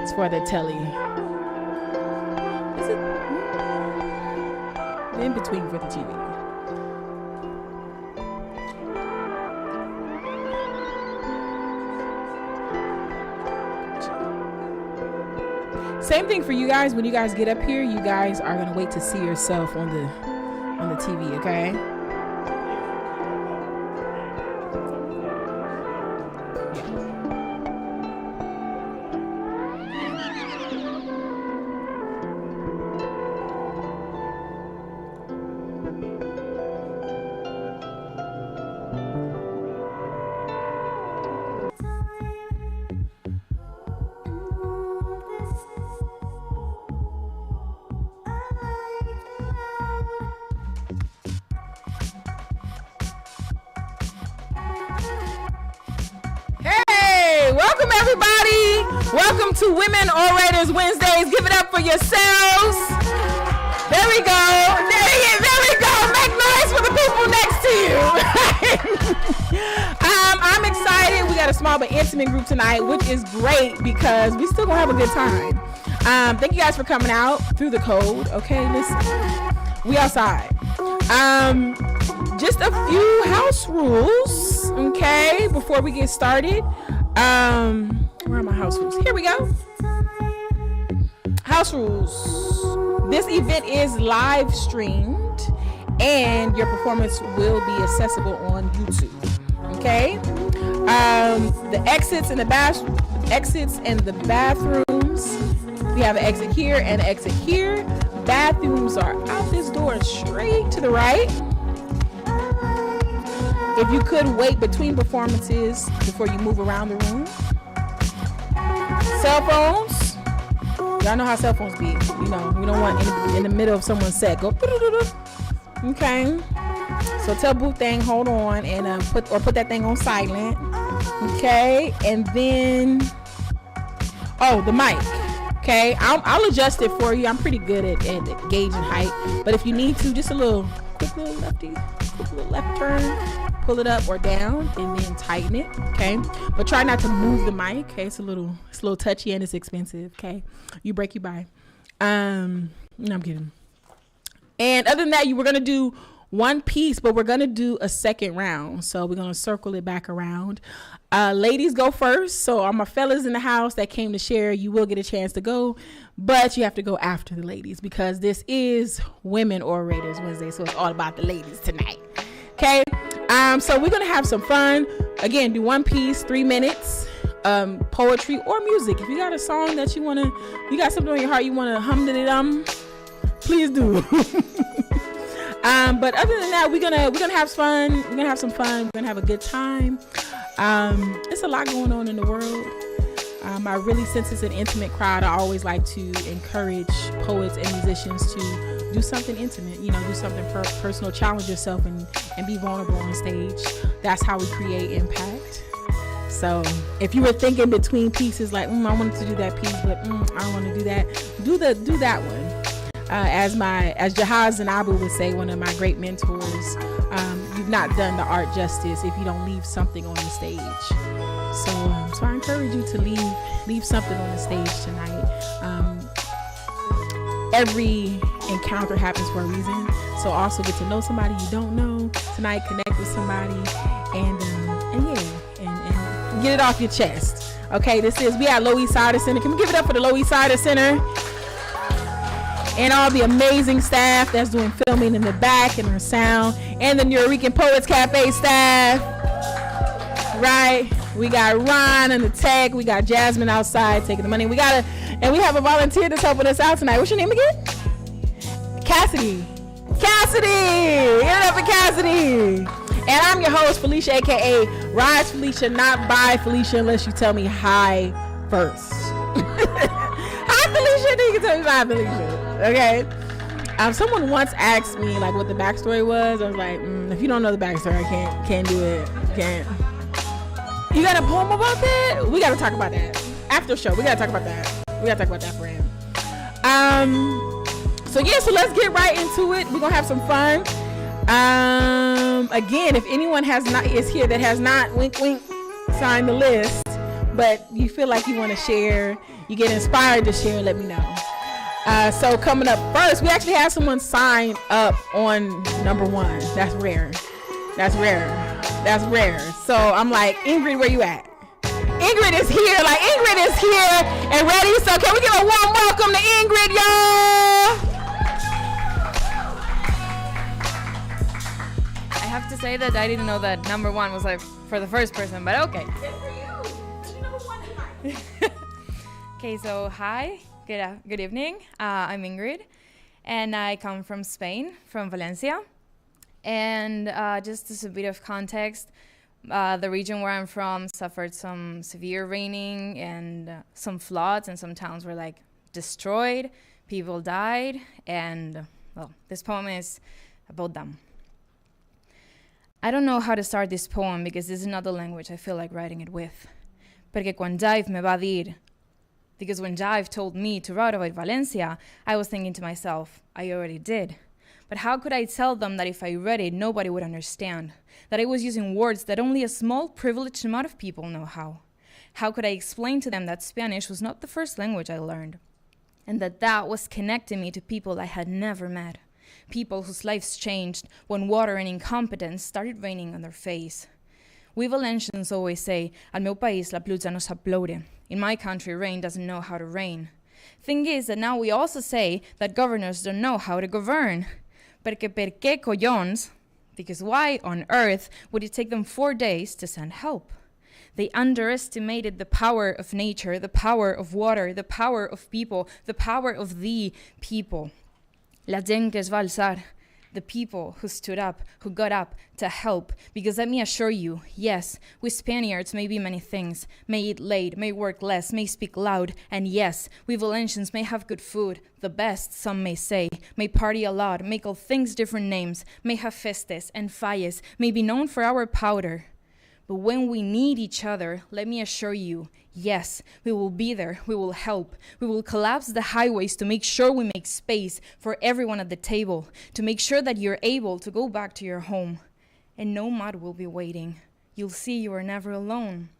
It's for the telly. Is it in between for the TV? Same thing for you guys. When you guys get up here, you guys are gonna wait to see yourself on the TV, okay? Welcome everybody. Welcome to Women Orators Wednesdays. Give it up for yourselves. There we go. There we go. Make noise for the people next to you. I'm excited. We got a small but intimate group tonight, which is great because we still gonna have a good time. Thank you guys for coming out through the code. Okay, listen, we outside. Just a few house rules, okay, before we get started. Where are my house rules? Here we go. House rules. This event is live streamed and your performance will be accessible on YouTube. Okay? The exits and the bathrooms. We have an exit here and an exit here. Bathrooms are out this door straight to the right. If you could wait between performances before you move around the room. Cell phones. Y'all know how cell phones be. You know, we don't want in the middle of someone's set. Go. Okay. So tell Boo Thing, hold on, and put that thing on silent. Okay. And then, the mic. Okay. I'll adjust it for you. I'm pretty good at gauging height. But if you need to, just quick little left turn. Pull it up or down and then tighten it, okay? But try not to move the mic, okay? It's a little touchy and it's expensive, okay? You break, you buy. No, I'm kidding. And other than that, we're gonna do one piece, but we're gonna do a second round. So we're gonna circle it back around. Ladies go first. So all my fellas in the house that came to share, you will get a chance to go, but you have to go after the ladies because this is Women Orators Wednesday. So it's all about the ladies tonight, okay? So we're gonna have some fun. Again, do one piece, 3 minutes, poetry or music. If you got a song that you got something on your heart, you wanna please do. But other than that, we're gonna have fun. We're gonna have some fun. We're gonna have a good time. It's a lot going on in the world. I really, since it's an intimate crowd, I always like to encourage poets and musicians to do something intimate, do something personal, challenge yourself and be vulnerable on stage. That's how we create impact. So if you were thinking between pieces like, I wanted to do that piece, but I don't want to do that, do that one. As Jahaz and Abu would say, one of my great mentors, you've not done the art justice if you don't leave something on the stage. So I encourage you to leave something on the stage tonight. Every encounter happens for a reason. So also get to know somebody you don't know tonight, connect with somebody, and get it off your chest. Okay, we at Loisaida Center. Can we give it up for the Loisaida Center? And all the amazing staff that's doing filming in the back and our sound, and the Nuyorican Poets Cafe staff. Right? We got Ron and the tech. We got Jasmine outside taking the money. We have a volunteer that's helping us out tonight. What's your name again? Cassidy. Get it up for Cassidy. And I'm your host, Felicia, aka Rise Felicia, not bye Felicia, unless you tell me hi first. Hi Felicia, then you can tell me bye Felicia. Okay. Someone once asked me what the backstory was. I was like, if you don't know the backstory, I can't do it. Can't. You got a poem about that? We got to talk about that after show. We got to talk about that. For him. So let's get right into it. We're gonna have some fun. Again, if anyone is here that has not wink signed the list, but you feel like you want to share, you get inspired to share, let me know. So coming up first, we actually have someone sign up on number 1. That's rare. So I'm like, Ingrid, where you at? Ingrid is here. Like, Ingrid is here and ready. So can we give a warm welcome to Ingrid, y'all? I have to say that I didn't know that number 1 was like for the first person, but okay. It's for you. You know who won tonight. Okay, so hi, good evening. I'm Ingrid, and I come from Spain, from Valencia. And just as a bit of context, the region where I'm from suffered some severe raining and some floods, and some towns were like destroyed, people died, and well, this poem is about them. I don't know how to start this poem because this is not the language I feel like writing it with. Porque quan Jive me va dir, because when Jive told me to write about Valencia, I was thinking to myself, I already did. But how could I tell them that if I read it, nobody would understand? That I was using words that only a small privileged amount of people know how? How could I explain to them that Spanish was not the first language I learned? And that was connecting me to people I had never met. People whose lives changed when water and incompetence started raining on their face. We Valencians always say, al meu país la pluja no sap ploure. In my country, rain doesn't know how to rain. Thing is that now we also say that governors don't know how to govern. Porque per qué collons? Because why on earth would it take them 4 days to send help? They underestimated the power of nature, the power of water, the power of people, the power of the people. La gent que es va alçar, the people who stood up, who got up to help. Because let me assure you, yes, we Spaniards may be many things, may eat late, may work less, may speak loud, and yes, we Valencians may have good food, the best, some may say, may party a lot, may call things different names, may have festes and falles, may be known for our powder. But when we need each other, let me assure you, yes, we will be there, we will help. We will collapse the highways to make sure we make space for everyone at the table, to make sure that you're able to go back to your home. And no mud will be waiting. You'll see you are never alone.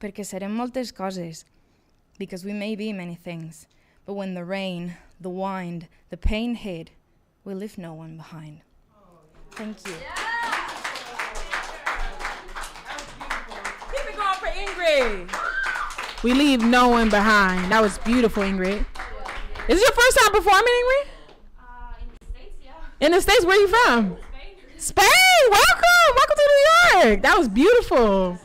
Perquè serem moltes coses, because we may be many things. But when the rain, the wind, the pain hit, we leave no one behind. Thank you. Yeah. For Ingrid. We leave no one behind. That was beautiful, Ingrid. Is this your first time performing, Ingrid? In the States, yeah. In the States, where are you from? Spain. Spain. Welcome to New York. That was beautiful.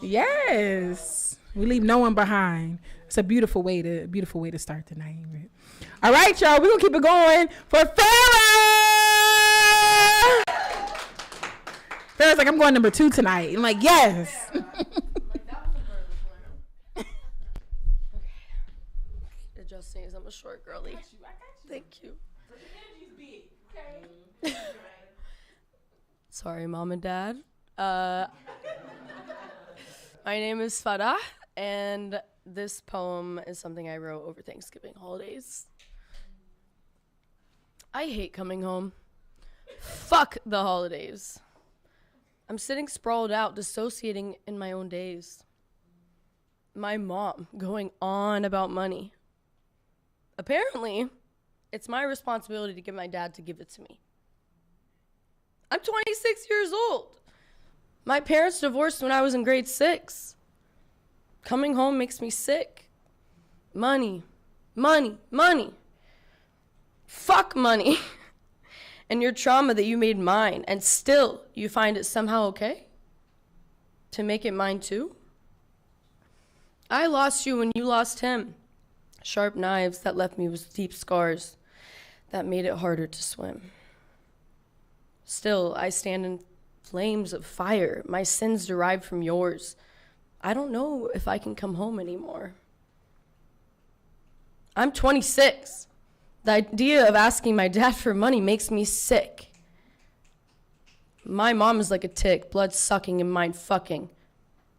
Yes. We leave no one behind. It's a beautiful way to start tonight, Ingrid. All right, y'all. We're gonna keep it going for Farrah. Farrah's like, I'm going number 2 tonight. I'm like, yes. Adjusting as I'm a short girly. I got you. Thank you. So the energy's big, okay? Sorry, Mom and Dad. My name is Farah, and this poem is something I wrote over Thanksgiving holidays. I hate coming home. Fuck the holidays. I'm sitting sprawled out, dissociating in my own days. My mom going on about money. Apparently, it's my responsibility to get my dad to give it to me. I'm 26 years old. My parents divorced when I was in grade 6. Coming home makes me sick. Money, money, money. Fuck money. And your trauma that you made mine, and still you find it somehow okay to make it mine too? I lost you when you lost him. Sharp knives that left me with deep scars that made it harder to swim. Still, I stand in flames of fire, my sins derived from yours. I don't know if I can come home anymore. I'm 26. The idea of asking my dad for money makes me sick. My mom is like a tick, blood sucking and mind fucking.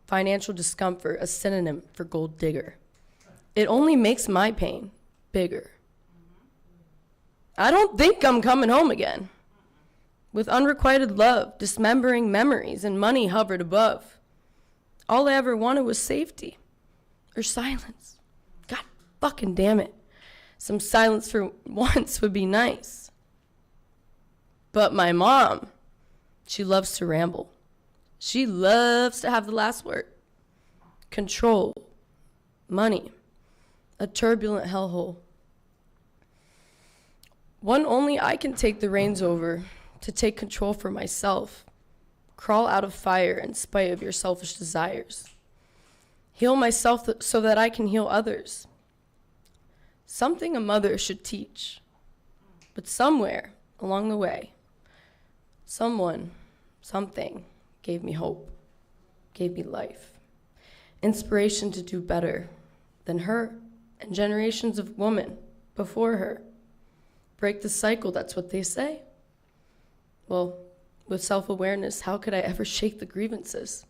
Financial discomfort, a synonym for gold digger. It only makes my pain bigger. I don't think I'm coming home again. With unrequited love, dismembering memories, and money hovered above. All I ever wanted was safety or silence. God fucking damn it. Some silence for once would be nice. But my mom, she loves to ramble. She loves to have the last word. Control, money, a turbulent hellhole. One only I can take the reins over, to take control for myself. Crawl out of fire in spite of your selfish desires. Heal myself so that I can heal others. Something a mother should teach. But somewhere along the way, someone, something gave me hope, gave me life. Inspiration to do better than her and generations of women before her. Break the cycle, that's what they say. Well, with self-awareness, how could I ever shake the grievances?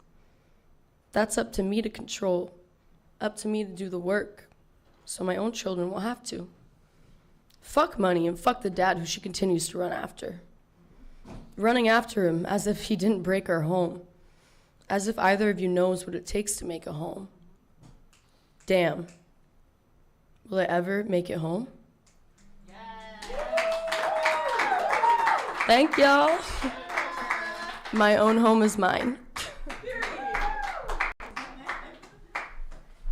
That's up to me to control, up to me to do the work, so my own children will have to. Fuck money and fuck the dad who she continues to run after. Running after him as if he didn't break our home, as if either of you knows what it takes to make a home. Damn. Will I ever make it home? Thank y'all. My own home is mine. Keep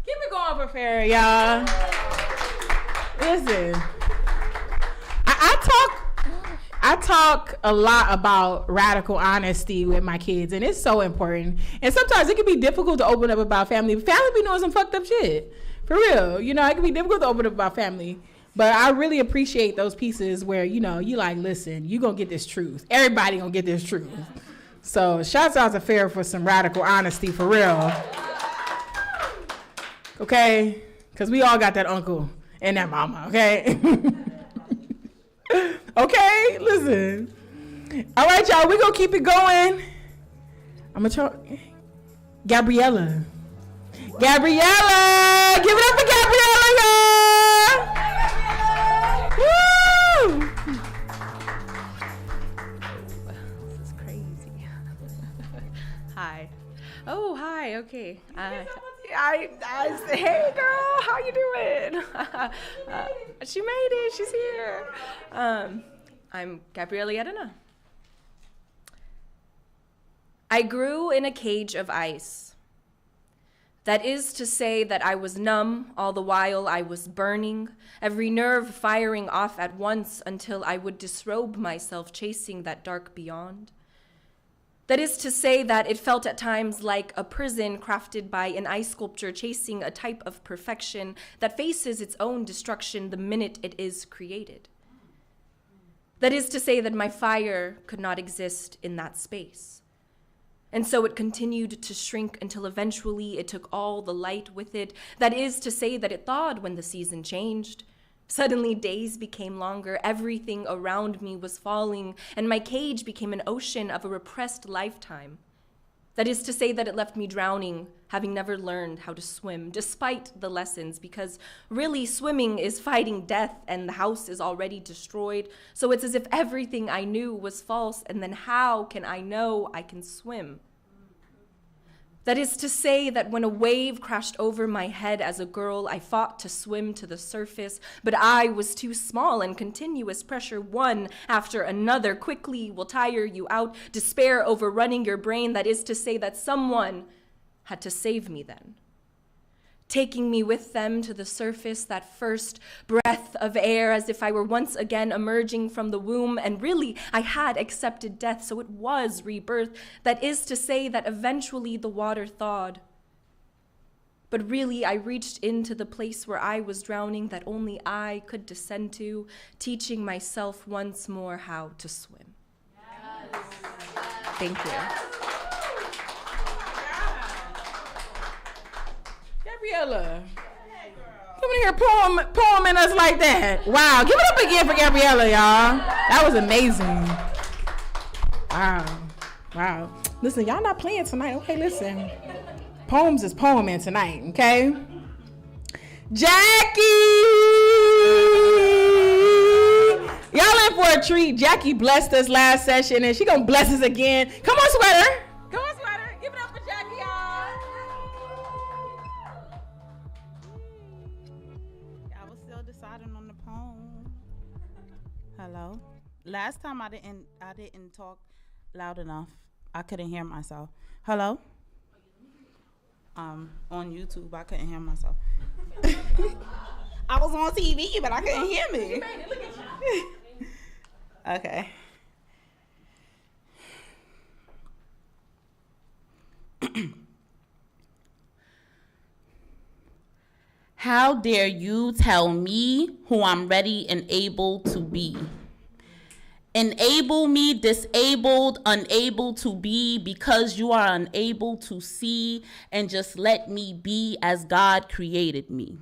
it going for Farrah, y'all. Listen, I talk a lot about radical honesty with my kids, and it's so important. And sometimes it can be difficult to open up about family. Family be doing some fucked up shit. For real. You know, it can be difficult to open up about family. But I really appreciate those pieces where, you know, you like, listen, you gonna get this truth. Everybody gonna get this truth. So shouts out to Farrah for some radical honesty, for real. Okay? Because we all got that uncle and that mama, okay? Okay, listen. All right, y'all, we gonna keep it going. I'm gonna try. Gabriella. Gabriella! Give it up for Gabriella, y'all! Woo! This is crazy. Hi. Oh, hi. Okay. Hey, girl. How you doing? She made it. She's here. I'm Gabriella Yedina. I grew in a cage of ice. That is to say that I was numb all the while I was burning, every nerve firing off at once until I would disrobe myself chasing that dark beyond. That is to say that it felt at times like a prison crafted by an ice sculptor chasing a type of perfection that faces its own destruction the minute it is created. That is to say that my fire could not exist in that space. And so it continued to shrink until eventually it took all the light with it. That is to say that it thawed when the season changed. Suddenly days became longer, everything around me was falling, and my cage became an ocean of a repressed lifetime. That is to say that it left me drowning, having never learned how to swim, despite the lessons, because really swimming is fighting death and the house is already destroyed. So it's as if everything I knew was false, and then how can I know I can swim? That is to say that when a wave crashed over my head as a girl, I fought to swim to the surface, but I was too small and continuous pressure, one after another, quickly will tire you out, despair overrunning your brain. That is to say that someone had to save me then. Taking me with them to the surface, that first breath of air, as if I were once again emerging from the womb, and really I had accepted death, so it was rebirth. That is to say that eventually the water thawed. But really I reached into the place where I was drowning that only I could descend to, teaching myself once more how to swim. Yes. Thank you. Gabriella. Coming here poeming us like that. Wow. Give it up again for Gabriella, y'all. That was amazing. Wow. Listen, y'all not playing tonight. Okay, listen. Poems is poeming tonight, okay? Jackie! Y'all in for a treat. Jackie blessed us last session, and she gonna bless us again. Come on, Sweater. Come on, Sweater. Give it up for Jackie, y'all. y'all deciding on the poem. Hello. Last time I didn't talk loud enough. I couldn't hear myself. Hello. On YouTube, I couldn't hear myself. I was on TV, but I couldn't hear me. You made it. Look at you. Okay. How dare you tell me who I'm ready and able to be? Enable me, disabled, unable to be, because you are unable to see, and just let me be as God created me.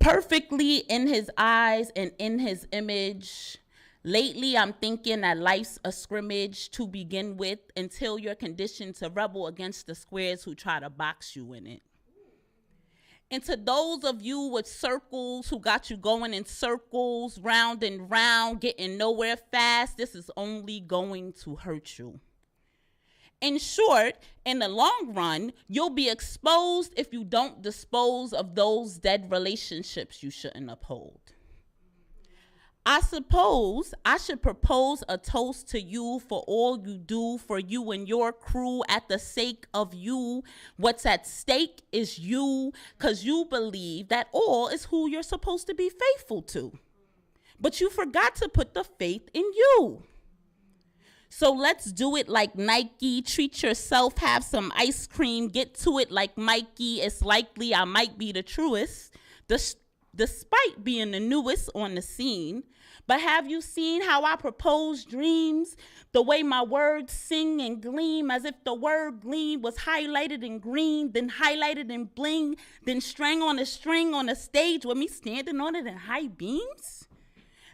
Perfectly in his eyes and in his image. Lately, I'm thinking that life's a scrimmage to begin with until you're conditioned to rebel against the squares who try to box you in it. And to those of you with circles who got you going in circles, round and round, getting nowhere fast, this is only going to hurt you. In short, in the long run, you'll be exposed if you don't dispose of those dead relationships you shouldn't uphold. I suppose I should propose a toast to you for all you do for you and your crew at the sake of you. What's at stake is you, because you believe that all is who you're supposed to be faithful to. But you forgot to put the faith in you. So let's do it like Nike. Treat yourself, have some ice cream, get to it like Mikey. It's likely I might be the truest, despite being the newest on the scene. But have you seen how I propose dreams? The way my words sing and gleam, as if the word gleam was highlighted in green, then highlighted in bling, then strung on a string on a stage with me standing on it in high beams?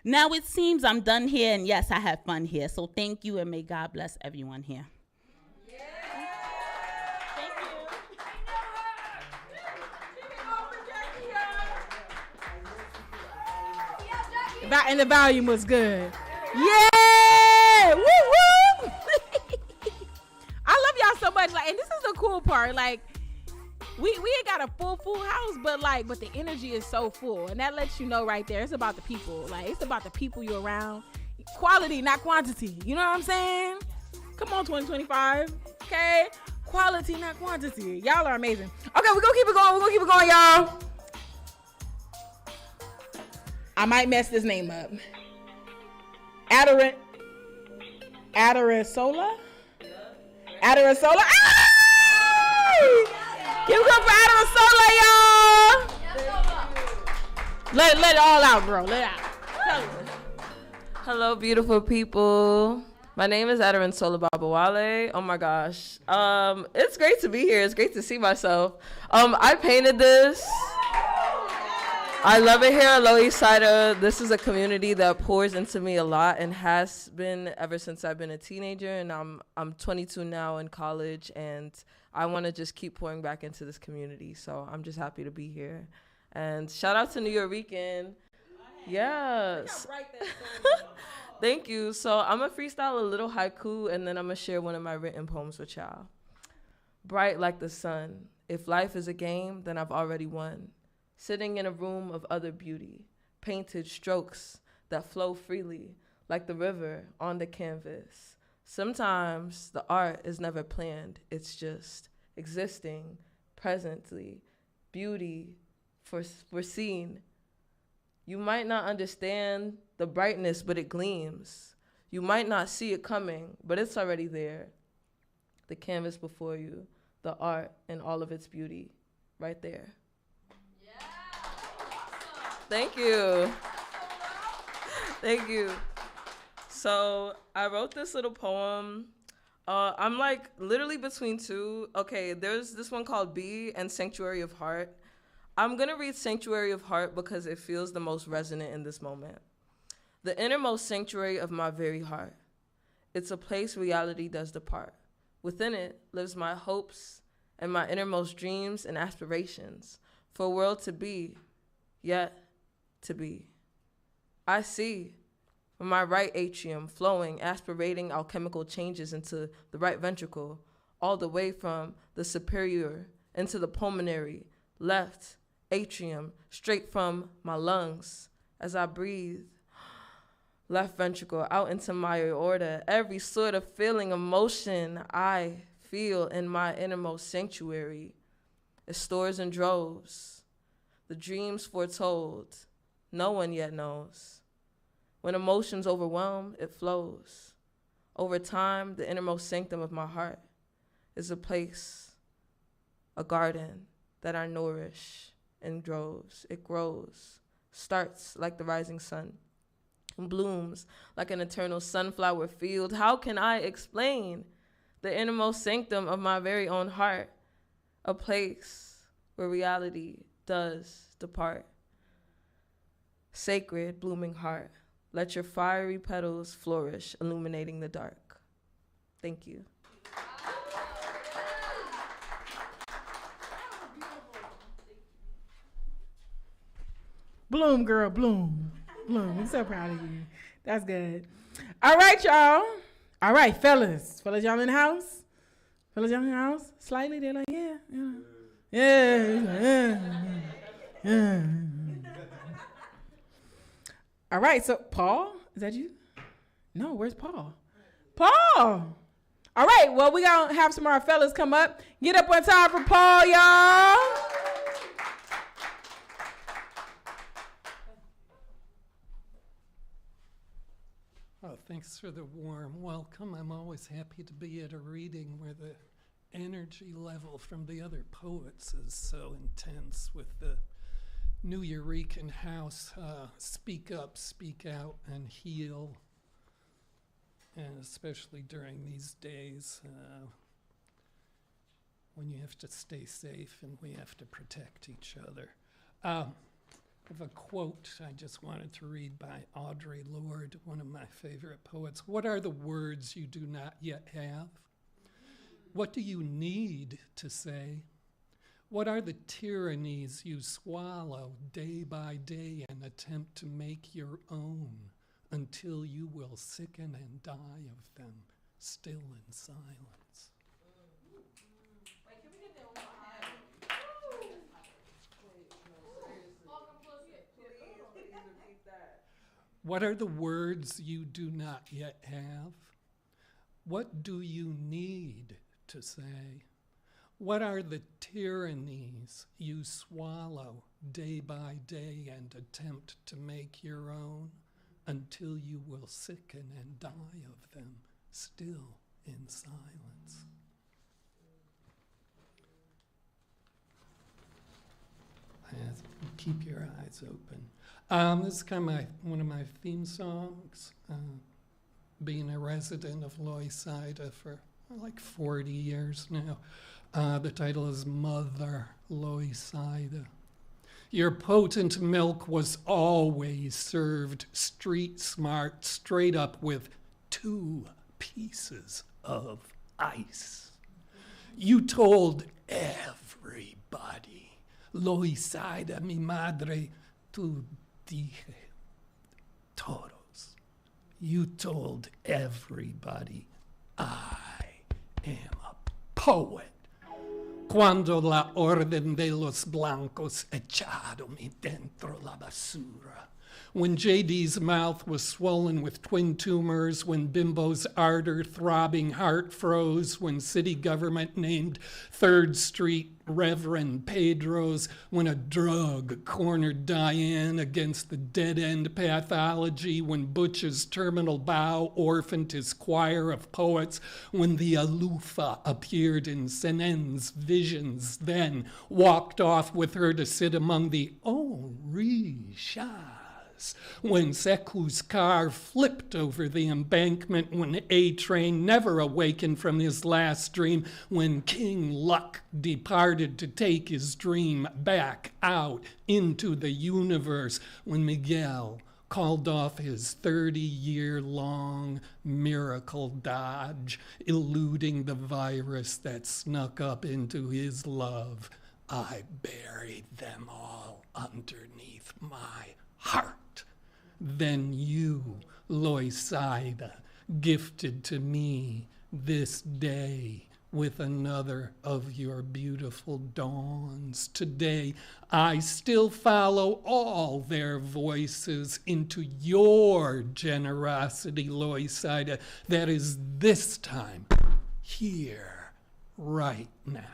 Now it seems I'm done here, and yes, I have fun here. So thank you, and may God bless everyone here. Yeah. And the volume was good. Yeah! Woo woo! I love y'all so much. Like, and this is the cool part. Like, we ain't got a full house, but the energy is so full, and that lets you know right there. It's about the people. Like, it's about the people you're around. Quality, not quantity. You know what I'm saying? Come on, 2025. Okay? Quality, not quantity. Y'all are amazing. Okay, we're gonna keep it going. We're gonna keep it going, y'all. I might mess this name up. Adarasola? Adarasola? Give it up for Adarasola, y'all. Let it all out, bro. Let it out. Hello, beautiful people. My name is Adarasola Babawale. Oh my gosh. It's great to be here. It's great to see myself. I painted this. I love it here at Loisaida. This is a community that pours into me a lot and has been ever since I've been a teenager, and I'm 22 now in college, and I want to just keep pouring back into this community. So I'm just happy to be here. And shout out to Nuyorican. Yes. Thank you. So I'm going to freestyle a little haiku, and then I'm going to share one of my written poems with y'all. Bright like the sun. If life is a game, then I've already won. Sitting in a room of other beauty, painted strokes that flow freely like the river on the canvas. Sometimes the art is never planned, it's just existing presently, beauty foreseen. You might not understand the brightness, but it gleams. You might not see it coming, but it's already there. The canvas before you, the art and all of its beauty, right there. Thank you. Thank you. So I wrote this little poem. I'm like literally between two. Okay, there's this one called Bee and Sanctuary of Heart. I'm gonna read Sanctuary of Heart because it feels the most resonant in this moment. The innermost sanctuary of my very heart. It's a place reality does depart. Within it lives my hopes and my innermost dreams and aspirations for a world to be, yet to be. I see from my right atrium flowing, aspirating alchemical changes into the right ventricle, all the way from the superior into the pulmonary, left atrium, straight from my lungs as I breathe. Left ventricle out into my aorta. Every sort of feeling, emotion I feel in my innermost sanctuary. It stores in droves. The dreams foretold, no one yet knows. When emotions overwhelm, it flows. Over time, the innermost sanctum of my heart is a place, a garden that I nourish in droves. It grows, starts like the rising sun, and blooms like an eternal sunflower field. How can I explain the innermost sanctum of my very own heart? A place where reality does depart. Sacred, blooming heart, let your fiery petals flourish, illuminating the dark. Thank you. Bloom, girl, bloom. Bloom. I'm so proud of you. That's good. All right, y'all. All right, fellas. Fellas, y'all in the house? Fellas, y'all in the house? Slightly, they're like, yeah. All right, so Paul, is that you? No, where's Paul? Paul. All right, well, we going to have some of our fellas come up. Get up on time for Paul, y'all. Oh, thanks for the warm welcome. I'm always happy to be at a reading where the energy level from the other poets is so intense with the Nuyorican house, speak up, speak out, and heal. And especially during these days when you have to stay safe and we have to protect each other. I have a quote I just wanted to read by Audre Lorde, one of my favorite poets. What are the words you do not yet have? What do you need to say? What are the tyrannies you swallow day by day and attempt to make your own until you will sicken and die of them, still in silence? What are the words you do not yet have? What do you need to say? What are the tyrannies you swallow day by day and attempt to make your own until you will sicken and die of them, still in silence? Keep your eyes open. This is kind of one of my theme songs, being a resident of Loisaida for like 40 years now. The title is Mother Loisaida. Your potent milk was always served street smart, straight up with 2 pieces of ice. You told everybody, Loisaida, mi madre, tu dije todos. You told everybody, I am a poet. Cuando la orden de los blancos echado mi dentro la basura. When JD's mouth was swollen with twin tumors, when Bimbo's ardor throbbing heart froze, when city government named 3rd Street Reverend Pedro's, when a drug cornered Diane against the dead-end pathology, when Butch's terminal bow orphaned his choir of poets, when the Alufa appeared in Senen's visions, then walked off with her to sit among the Orishas. When Seku's car flipped over the embankment, when A-Train never awakened from his last dream, when King Luck departed to take his dream back out into the universe, when Miguel called off his 30-year-long miracle dodge, eluding the virus that snuck up into his love, I buried them all underneath my heart. Then you, Loisaida, gifted to me this day with another of your beautiful dawns. Today, I still follow all their voices into your generosity, Loisaida, that is this time, here, right now.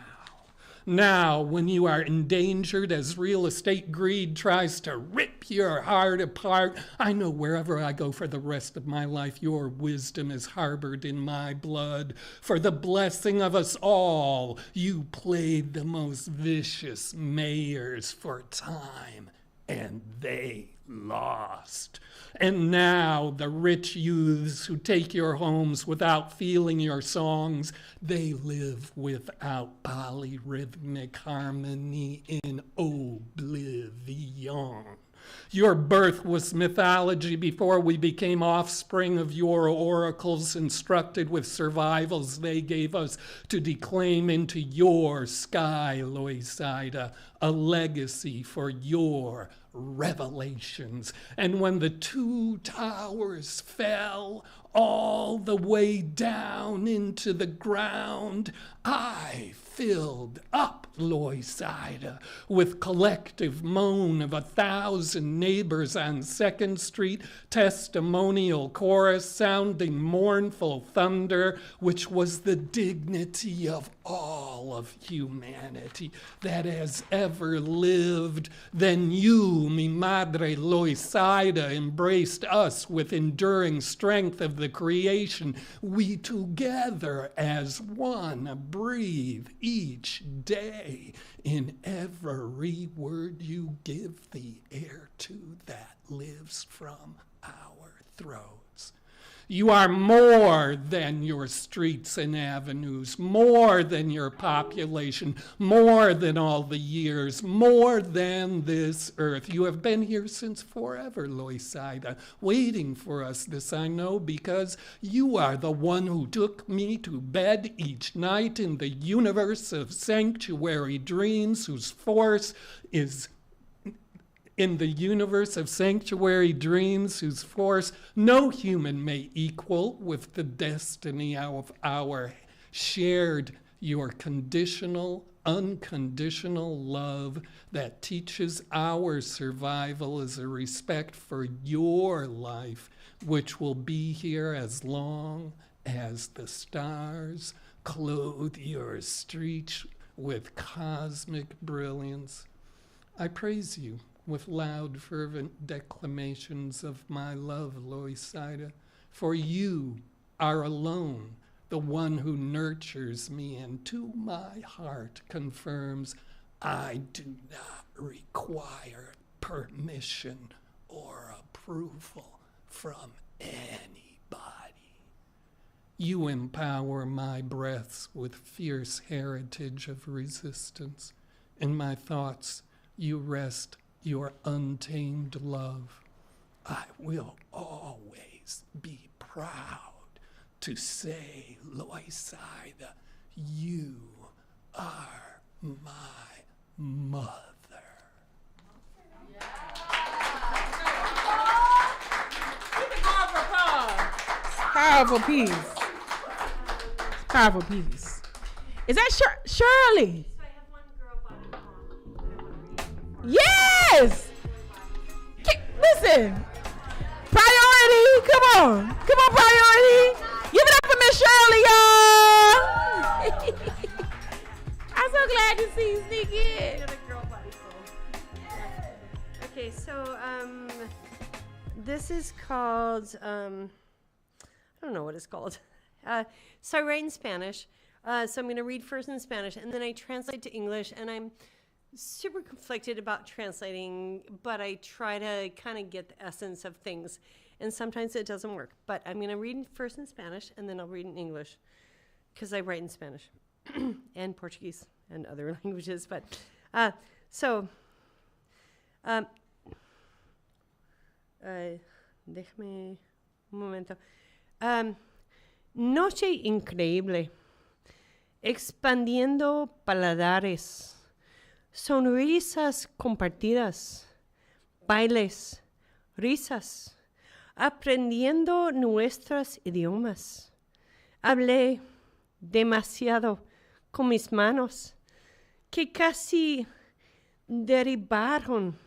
Now, when you are endangered as real estate greed tries to rip your heart apart, I know wherever I go for the rest of my life, your wisdom is harbored in my blood. For the blessing of us all, you played the most vicious mayors for time, and they lost. And now the rich youths who take your homes without feeling your songs, they live without polyrhythmic harmony in oblivion. Your birth was mythology before we became offspring of your oracles, instructed with survivals they gave us to declaim into your sky, Loisaida, a legacy for your revelations. And when the two towers fell all the way down into the ground, I filled up Loisaida with collective moan of 1,000 neighbors on 2nd Street, testimonial chorus sounding mournful thunder, which was the dignity of all of humanity that has ever lived. Then you, mi madre Loisaida, embraced us with enduring strength of the creation. We together as one breathe each day. In every word you give the air to that lives from our throats. You are more than your streets and avenues, more than your population, more than all the years, more than this earth. You have been here since forever, Loisaida, waiting for us. This I know because you are the one who took me to bed each night in the universe of sanctuary dreams, whose force is in the universe of sanctuary dreams, whose force no human may equal, with the destiny of our shared, your conditional, unconditional love that teaches our survival as a respect for your life, which will be here as long as the stars clothe your streets with cosmic brilliance. I praise you with loud, fervent declamations of my love, Loisaida, for you are alone the one who nurtures me, and to my heart confirms I do not require permission or approval from anybody. You empower my breaths with fierce heritage of resistance. In my thoughts, you rest your untamed love. I will always be proud to say, Loisaida, you are my mother. Powerful piece. Powerful piece. Is that Shirley? Yes! Listen. Priority. Come on. Come on, Priority. Give it up for Miss Shirley, y'all. I'm so glad to see you sneak in. Okay, so this is called, I don't know what it's called. So I write in Spanish. So I'm going to read first in Spanish, and then I translate to English, and I'm super conflicted about translating, but I try to kind of get the essence of things, and sometimes it doesn't work. But I'm going to read first in Spanish, and then I'll read in English, because I write in Spanish and Portuguese and other languages. But déjame un momento. Noche increíble, expandiendo paladares. Sonrisas compartidas, bailes, risas, aprendiendo nuestros idiomas. Hablé demasiado con mis manos que casi derribaron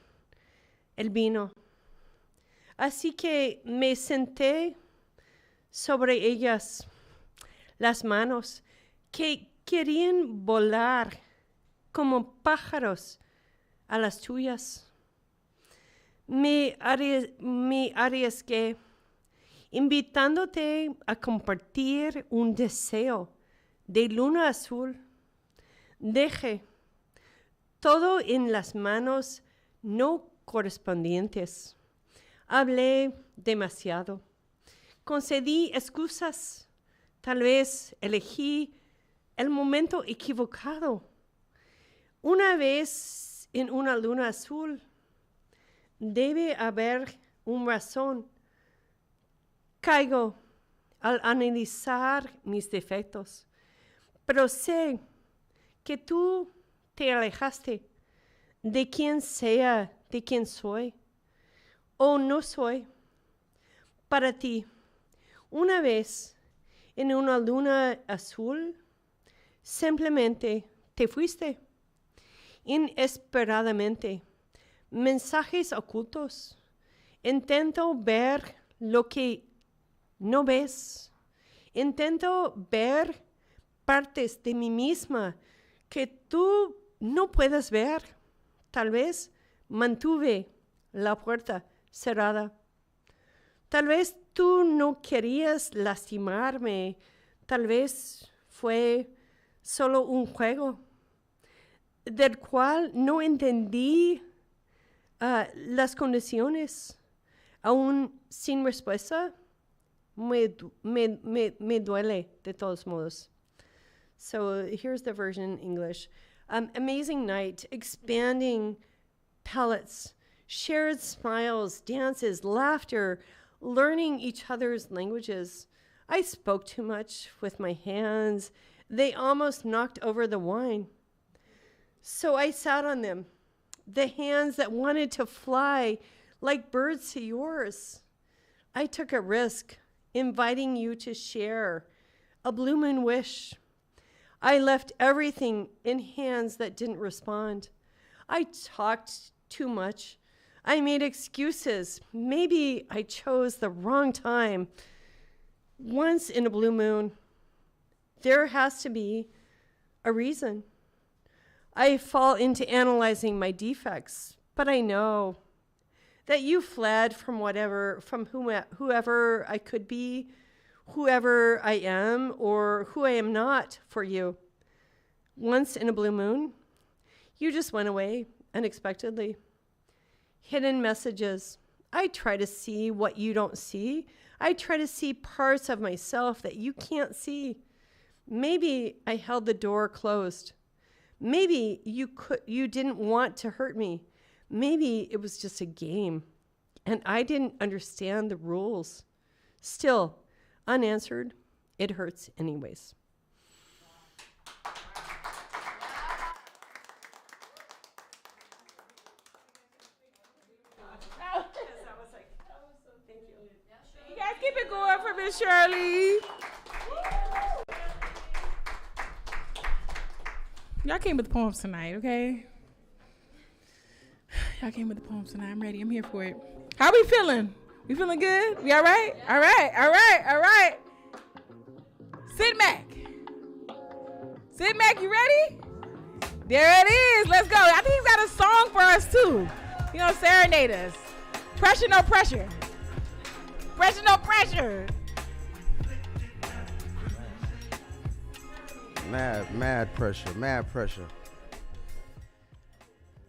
el vino. Así que me senté sobre ellas, las manos que querían volar como pájaros a las tuyas. Me arriesgué, invitándote a compartir un deseo de luna azul. Dejé todo en las manos no correspondientes. Hablé demasiado. Concedí excusas. Tal vez elegí el momento equivocado. Una vez en una luna azul, debe haber una razón. Caigo al analizar mis defectos, pero sé que tú te alejaste de quien sea, de quien soy o no soy. Para ti, una vez en una luna azul, simplemente te fuiste, inesperadamente. Mensajes ocultos. Intento ver lo que no ves. Intento ver partes de mí misma que tú no puedes ver. Tal vez mantuve la puerta cerrada. Tal vez tú no querías lastimarme. Tal vez fue solo un juego del cual no entendí las condiciones. Aún sin respuesta, me duele de todos modos. So here's the version in English. Amazing night, expanding palettes, shared smiles, dances, laughter, learning each other's languages. I spoke too much with my hands. They almost knocked over the wine. So I sat on them, the hands that wanted to fly like birds to yours. I took a risk, inviting you to share a blue moon wish. I left everything in hands that didn't respond. I talked too much. I made excuses. Maybe I chose the wrong time. Once in a blue moon, there has to be a reason. I fall into analyzing my defects, but I know that you fled from whoever I could be, whoever I am, or who I am not for you. Once in a blue moon, you just went away unexpectedly. Hidden messages. I try to see what you don't see. I try to see parts of myself that you can't see. Maybe I held the door closed. Maybe you didn't want to hurt me. Maybe it was just a game, and I didn't understand the rules. Still, unanswered, it hurts anyways. You guys keep it going for Miss Shirley. Y'all came with the poems tonight, okay? Y'all came with the poems tonight. I'm ready. I'm here for it. How we feeling? We feeling good? We all right? All right. All right. All right. Sid Mac. Sid Mac, you ready? There it is. Let's go. I think he's got a song for us, too. You know, serenade us. Pressure, no pressure. Pressure, no pressure. Mad pressure.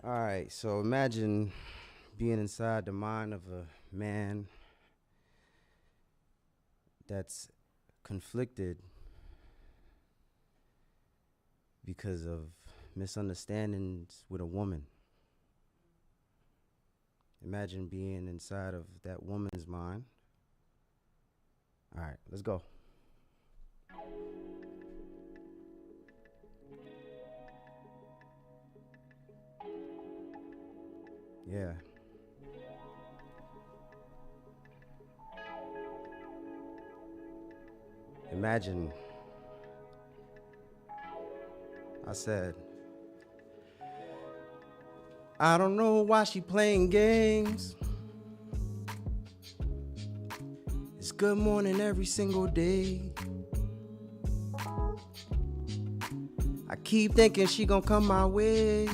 All right, so imagine being inside the mind of a man that's conflicted because of misunderstandings with a woman. Imagine being inside of that woman's mind. All right, let's go. Yeah. Imagine I said, I don't know why she playing games. It's good morning every single day. I keep thinking she gon' come my way.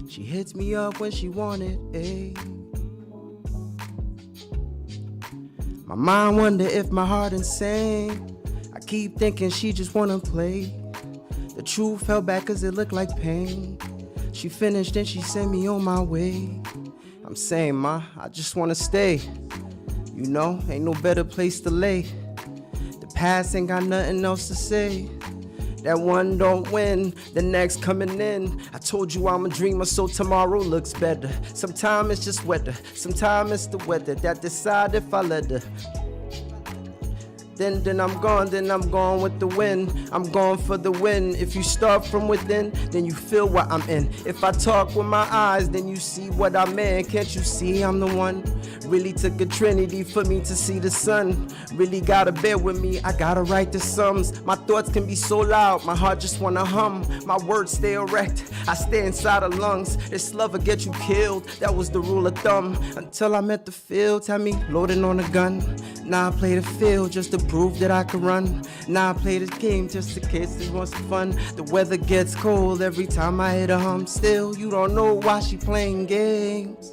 She hits me up when she want it, ayy. My mind wonder if my heart insane. I keep thinking she just wanna play. The truth held back cause it looked like pain. She finished and she sent me on my way. I'm saying, ma, I just wanna stay. You know, ain't no better place to lay. The past ain't got nothing else to say. That one don't win, the next coming in. I told you I'm a dreamer, so tomorrow looks better. Sometimes it's just weather, sometimes it's the weather that decide if I let her. Then I'm gone with the wind. I'm gone for the win. If you start from within, then you feel what I'm in. If I talk with my eyes, then you see what I'm in. Can't you see I'm the one? Really took a trinity for me to see the sun. Really gotta bear with me, I gotta write the sums. My thoughts can be so loud, my heart just wanna hum. My words stay erect, I stay inside of lungs. This love will get you killed, that was the rule of thumb. Until I met the field, tell me, loading on a gun. Now I play the field just to prove that I can run. Now I play this game just in case it wants fun. The weather gets cold every time I hit a hum. Still, you don't know why she playing games.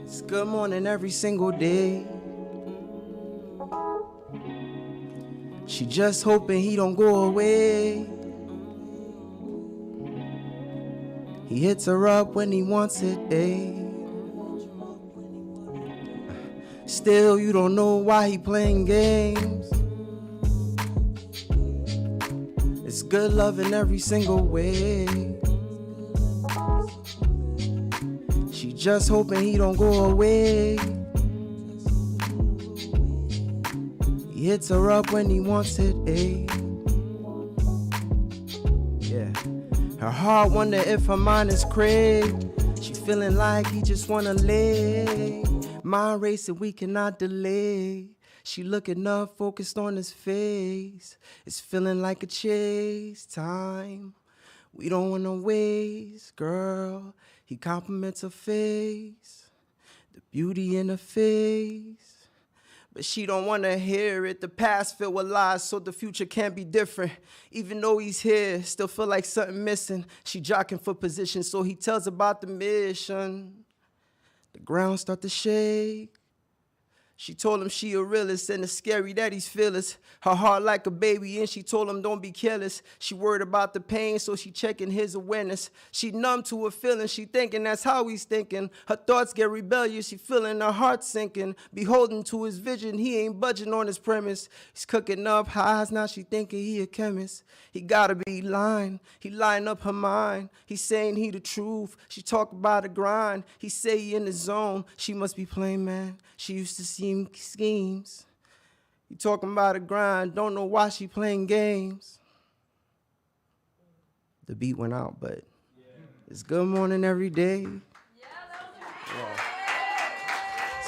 It's good morning every single day. She just hoping he don't go away. He hits her up when he wants it, ayy. Still, you don't know why he playing games. It's good love in every single way. She just hoping he don't go away. He hits her up when he wants it, ayy. Yeah. Her heart wonder if her mind is crazy. She feeling like he just wanna lay. Mind racing, we cannot delay. She looking up, focused on his face. It's feeling like a chase time. We don't wanna waste, girl. He compliments her face, the beauty in her face. But she don't wanna hear it. The past filled with lies, so the future can't be different. Even though he's here, still feel like something missing. She jockeying for position, so he tells about the mission. The ground start to shake. She told him she a realist and it's scary that he's fearless. Her heart like a baby and she told him don't be careless. She worried about the pain so she checking his awareness. She numb to her feelings, she thinking that's how he's thinking. Her thoughts get rebellious, she feeling her heart sinking. Beholden to his vision, he ain't budging on his premise. He's cooking up highs, now she thinking he a chemist. He gotta be lying, he lying up her mind. He's saying he the truth, she talk about a grind. He say he in the zone, she must be playing man. She used to see schemes. You talking about a grind, don't know why she playing games. The beat went out, but it's good morning every day. Yeah.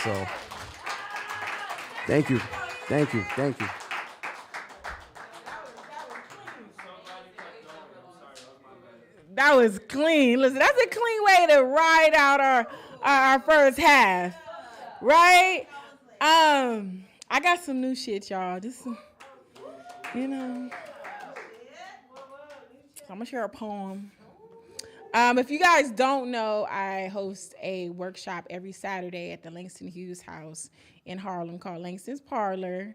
So, thank you. That was clean. Listen, that's a clean way to ride out our first half, right? I got some new shit, y'all. Just, you know. So I'm gonna share a poem. If you guys don't know, I host a workshop every Saturday at the Langston Hughes House in Harlem called Langston's Parlor,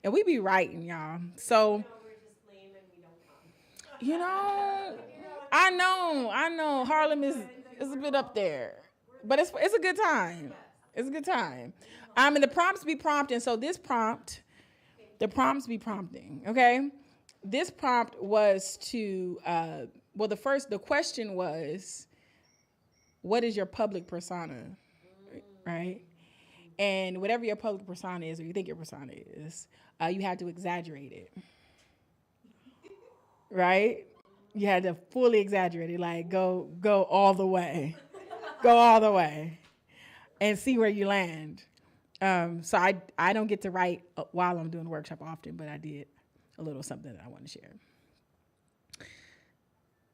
and we be writing, y'all. So, you know, I know, Harlem is a bit up there, but it's a good time. It's a good time. And the prompts be prompting. So the prompts be prompting. Okay, this prompt was to the question was, what is your public persona, right? And whatever your public persona is, or you think your persona is, you had to exaggerate it, right? You had to fully exaggerate it, like go all the way, and see where you land. So I don't get to write while I'm doing the workshop often, but I did a little something that I want to share.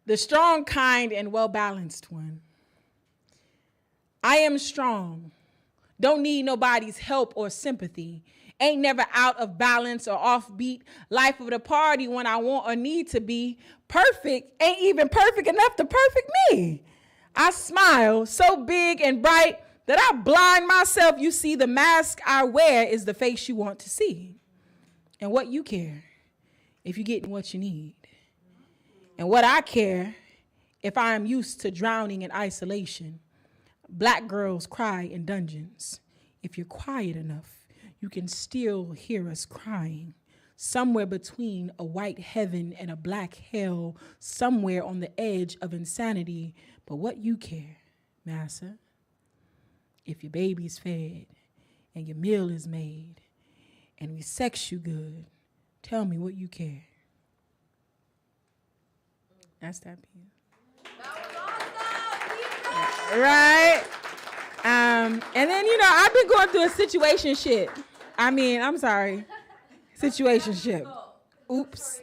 The strong, kind, and well-balanced one. I am strong. Don't need nobody's help or sympathy. Ain't never out of balance or offbeat. Life of the party when I want or need to be. Perfect ain't even perfect enough to perfect me. I smile so big and bright that I blind myself. You see, the mask I wear is the face you want to see. And what you care if you're getting what you need. And what I care if I am used to drowning in isolation. Black girls cry in dungeons. If you're quiet enough, you can still hear us crying. Somewhere between a white heaven and a black hell, somewhere on the edge of insanity. But what you care, massa, if your baby's fed and your meal is made and we sex you good, tell me what you care. That's that piece. Right? And then, I've been going through a situation shit. I'm sorry. Situationship. Oops.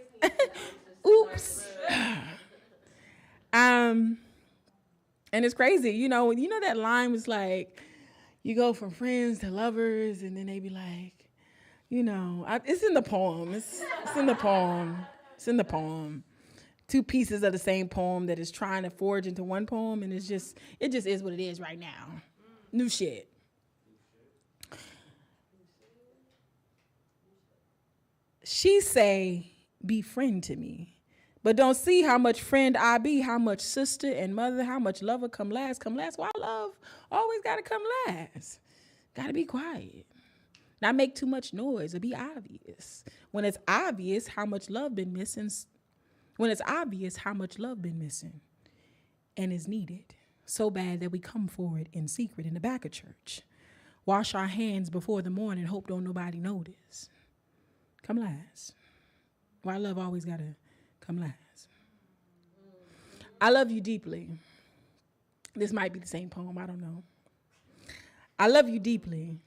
Oops. And it's crazy. That line was like, you go from friends to lovers, and then they be like, it's in the poem. It's in the poem. It's in the poem. Two pieces of the same poem that is trying to forge into one poem, and it just is what it is right now. New shit. She say, be friend to me, but don't see how much friend I be, how much sister and mother, how much lover come last. Why love always gotta come last? Gotta be quiet. Not make too much noise or be obvious. When it's obvious how much love been missing, and is needed so bad that we come forward in secret in the back of church. Wash our hands before the morning, hope don't nobody notice. Come last. Why love always gotta come last? I love you deeply. This might be the same poem, I don't know. I love you deeply.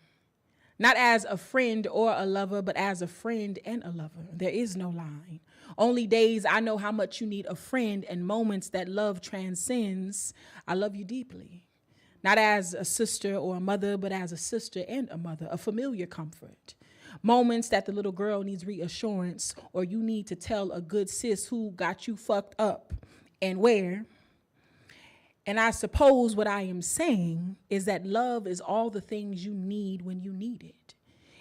Not as a friend or a lover, but as a friend and a lover. There is no line. Only days I know how much you need a friend and moments that love transcends. I love you deeply. Not as a sister or a mother, but as a sister and a mother, a familiar comfort. Moments that the little girl needs reassurance, or you need to tell a good sis who got you fucked up and where. And I suppose what I am saying is that love is all the things you need when you need it.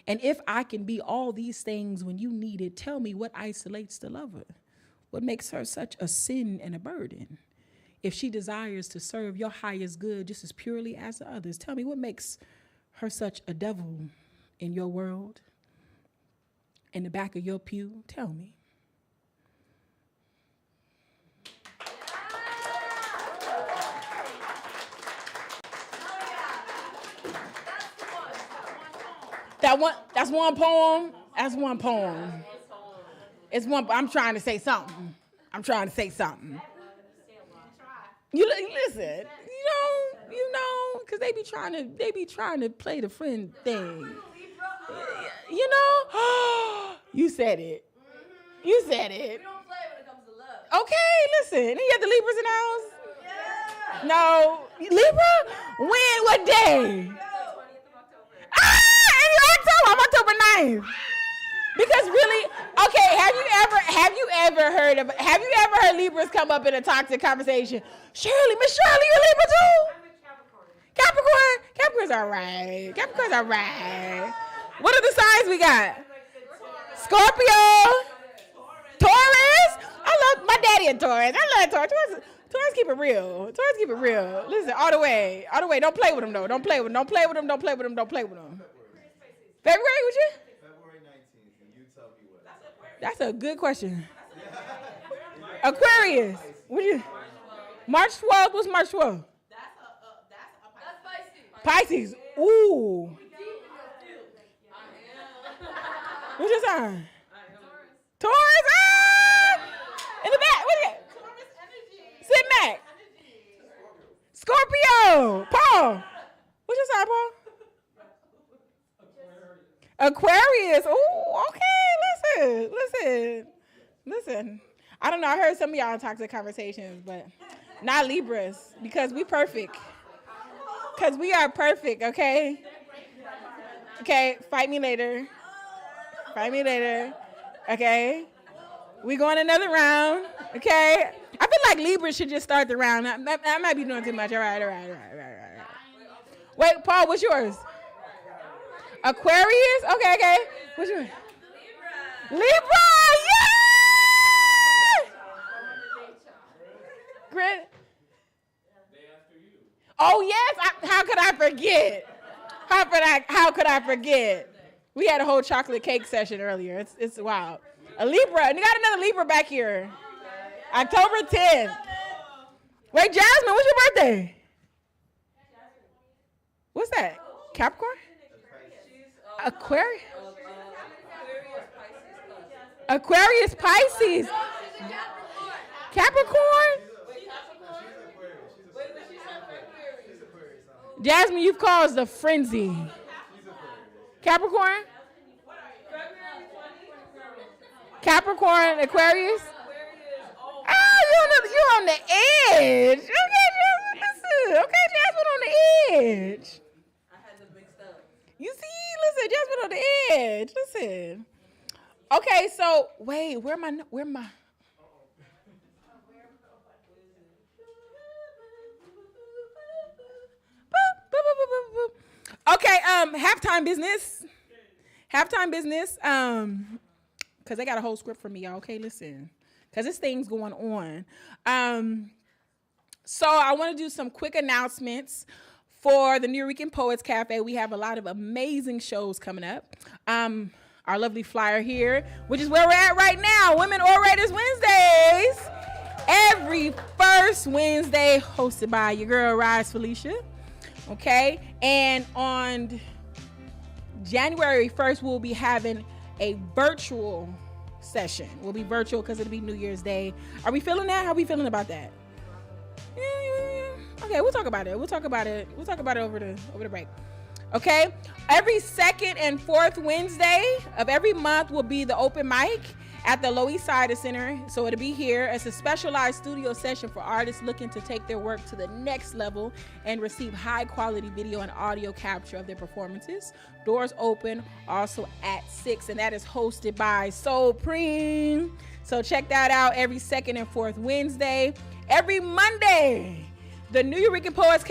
And if I can be all these things when you need it, tell me what isolates the lover? What makes her such a sin and a burden? If she desires to serve your highest good just as purely as the others, tell me what makes her such a devil in your world, in the back of your pew? Tell me. That's one poem. That's one poem. It's one. I'm trying to say something. You listen. Because they be trying to play the friend thing. You said it. We don't play when it comes to love. Okay, listen. And you have the Libras in the house? Yeah. No. Libra? When? What day? I'm October 9th. Because really, okay, have you ever heard Libras come up in a toxic conversation? Miss Shirley, you a Libra too? I'm a Capricorn? Capricorn's all right. What are the signs we got? Scorpio. Taurus. I love my daddy a Taurus. I love Taurus. Taurus keep it real. Listen, all the way. Don't play with them though. Don't play with them. February, would you? February 19th, and you tell me what. That's a good question. Aquarius. Would you? March 12th. What's March 12th? That's Pisces. Ooh. What's your sign? Taurus. In the back. What is it? Sit back. Scorpio. Paul. What's your sign, Paul? Aquarius. Oh, okay. Listen. I don't know. I heard some of y'all in toxic conversations, but not Libras because we perfect. Because we are perfect, okay? Okay, fight me later. Okay? We going another round, okay? I feel like Libra should just start the round. I might be doing too much. All right. Wait, Paul, what's yours? Aquarius? Okay. What's yours? Libra! Yeah! Grit? Oh, yes. How could I forget? How could I forget? We had a whole chocolate cake session earlier. It's wild. A Libra. And you got another Libra back here. October 10th. Wait, Jasmine, what's your birthday? What's that? Capricorn? Aquarius? Aquarius, Pisces. Capricorn? Jasmine, you've caused a frenzy. Capricorn? Capricorn, Aquarius? Oh, you're on the edge. Okay, Jasmine, listen. Okay, Jasmine on the edge. I had them mixed up. You see, listen, Jasmine on the edge. Listen. Okay, so wait, where am I? Okay, halftime business. Because they got a whole script for me, y'all. Okay, listen. Because this thing's going on. So I want to do some quick announcements for the Nuyorican Poets Cafe. We have a lot of amazing shows coming up. Our lovely flyer here, which is where we're at right now, Women Orators Wednesdays. Every first Wednesday, hosted by your girl, Rise Felicia. Okay, and on January 1st, we'll be having a virtual session. We'll be virtual because it'll be New Year's Day. Are we feeling that? How are we feeling about that? Yeah. Okay, we'll talk about it. We'll talk about it over the break. Okay, every second and fourth Wednesday of every month will be the open mic at the Loisaida Center. So it'll be here. It's a specialized studio session for artists looking to take their work to the next level and receive high quality video and audio capture of their performances. Doors open also at 6, and that is hosted by Supreme. So check that out every second and fourth Wednesday. Every Monday, the Nuyorican Poets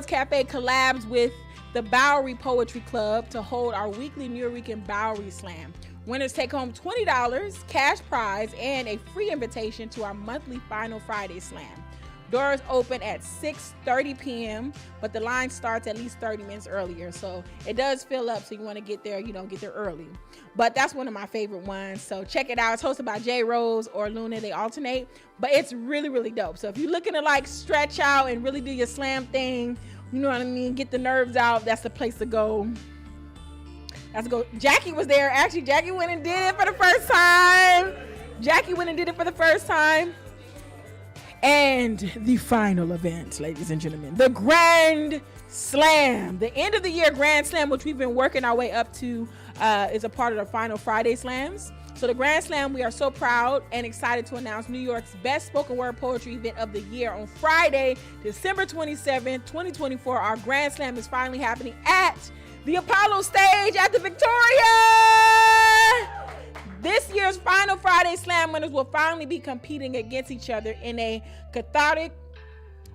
Cafe collabs with the Bowery Poetry Club to hold our weekly Nuyorican Bowery Slam. Winners take home $20 cash prize and a free invitation to our monthly Final Friday Slam. Doors open at 6:30 p.m., but the line starts at least 30 minutes earlier. So it does fill up, so you want to get there, get there early. But that's one of my favorite ones. So check it out. It's hosted by J. Rose or Luna. They alternate, but it's really, really dope. So if you're looking to stretch out and really do your slam thing, you know what I mean, get the nerves out, that's the place to go. Jackie was there. Actually, Jackie went and did it for the first time. And the final event, ladies and gentlemen, the Grand Slam, the end of the year Grand Slam, which we've been working our way up to, is a part of the Final Friday Slams. So the Grand Slam, we are so proud and excited to announce New York's best spoken word poetry event of the year on Friday, December 27th, 2024. Our Grand Slam is finally happening at the Apollo stage at the Victoria. This year's Final Friday Slam winners will finally be competing against each other in a cathartic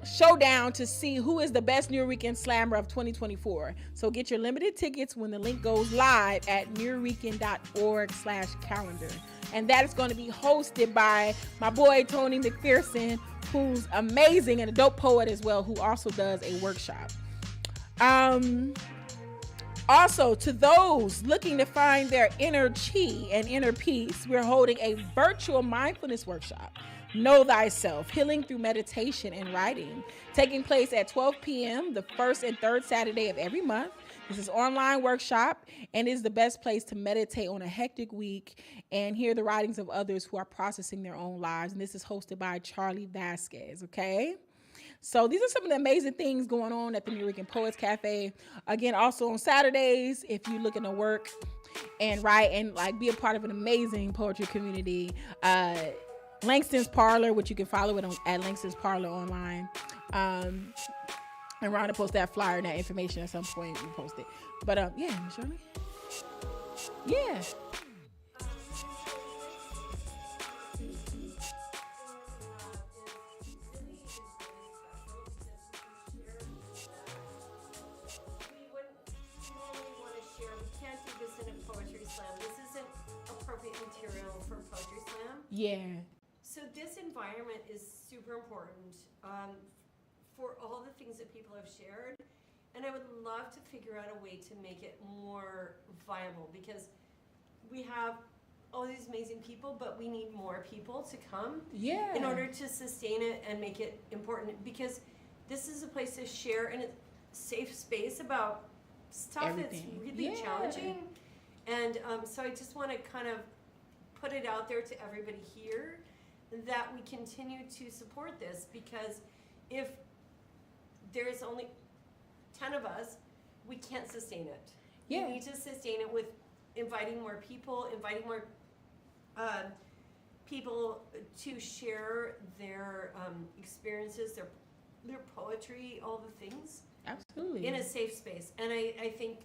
showdown to see who is the best Nuyorican slammer of 2024. So get your limited tickets when the link goes live at nuyorican.org/calendar. And that is going to be hosted by my boy Tony McPherson, who's amazing and a dope poet as well, who also does a workshop. Also, to those looking to find their inner chi and inner peace, we're holding a virtual mindfulness workshop, Know Thyself, Healing Through Meditation and Writing, taking place at 12 p.m. the first and third Saturday of every month. This is an online workshop and is the best place to meditate on a hectic week and hear the writings of others who are processing their own lives. And this is hosted by Charlie Vasquez, okay? So these are some of the amazing things going on at the Nuyorican Poets Cafe. Again, also on Saturdays, if you're looking to work and write and like be a part of an amazing poetry community, Langston's Parlor, which you can follow it on at Langston's Parlor online. And Rhonda post that flyer and that information at some point. We post it. But yeah, Miss Shirley. Yeah. Yeah. So this environment is super important for all the things that people have shared, and I would love to figure out a way to make it more viable, because we have all these amazing people, but we need more people to come in order to sustain it and make it important, because this is a place to share in a safe space about stuff that's really challenging. And so I just want to kind of put it out there to everybody here that we continue to support this, because if there's only 10 of us, we can't sustain it. We need to sustain it with inviting more people to share their experiences, their poetry, all the things. Absolutely. In a safe space. And I think,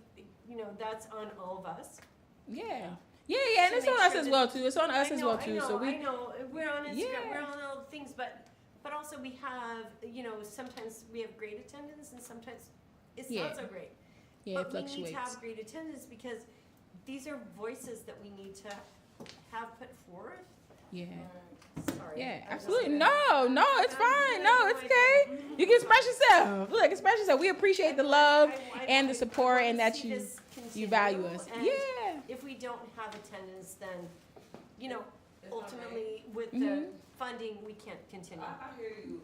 that's on all of us. Yeah. Yeah, and it's on us as well too. It's on us as well too. I know. We're on Instagram. We're on all the things, but also we have, sometimes we have great attendance, and sometimes it's not so great. Yeah, but it fluctuates. We need to have great attendance, because these are voices that we need to have put forth. Yeah. Sorry. Yeah, absolutely. No, it's fine. No, it's okay. You can express yourself. Look, express yourself. We appreciate the love and the support, and that you value us. Yeah. If we don't have attendance, then, ultimately with the funding, we can't continue. I hear you.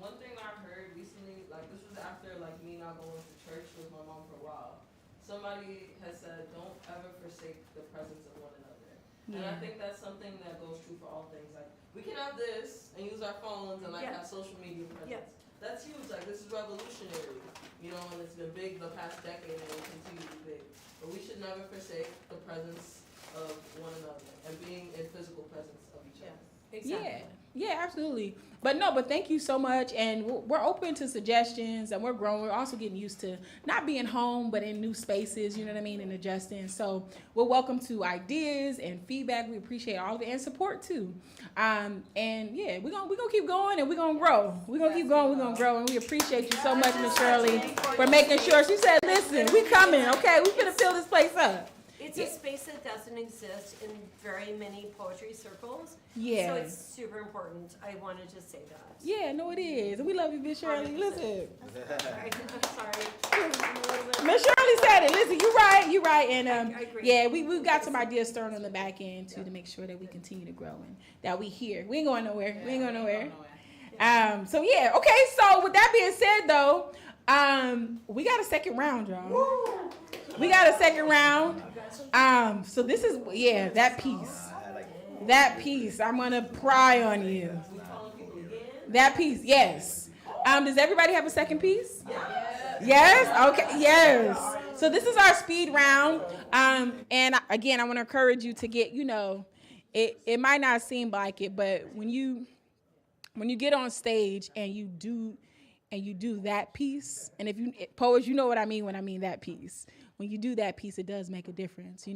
One thing I heard recently, like this was after like me not going to church with my mom for a while. Somebody has said, "Don't ever forsake the presence of one another." And I think that's something that goes true for all things. Like we can have this and use our phones and like have social media presence. That's huge. Like this is revolutionary, and it's been big the past decade and it will continue to be big. But we should never forsake the presence of one another and being in physical presence of each other. Exactly. Yeah, absolutely. But thank you so much. And we're open to suggestions, and we're growing. We're also getting used to not being home, but in new spaces, you know what I mean, and adjusting. So we're welcome to ideas and feedback. We appreciate all of it, and support too. And yeah, we're gonna keep going, and we're gonna grow. We're gonna keep going, we're gonna grow. And we appreciate you so much, Miss Shirley, for making sure. She said, listen, we coming, okay? We're gonna fill this place up. It's a space that doesn't exist in very many poetry circles. Yeah. So it's super important. I wanted to say that. Yeah, no, it is. And we love you, Miss Shirley. 100%. Listen. I'm sorry. Miss Shirley said it. Listen, you right. And I agree. yeah, we've got some ideas stirring on the back end too, to make sure that we continue to grow and that we here. We ain't going nowhere. We ain't going nowhere. So yeah, okay. So with that being said, though, we got a second round, y'all. We got a second round. So this is that piece. That piece. I'm gonna pry on you. That piece, yes. Does everybody have a second piece? Yes? Okay, yes. So this is our speed round. And again, I want to encourage you to get, it might not seem like it, but when you get on stage and you do that piece, and if you poets, you know what I mean when I mean that piece. When you do that piece, it does make a difference.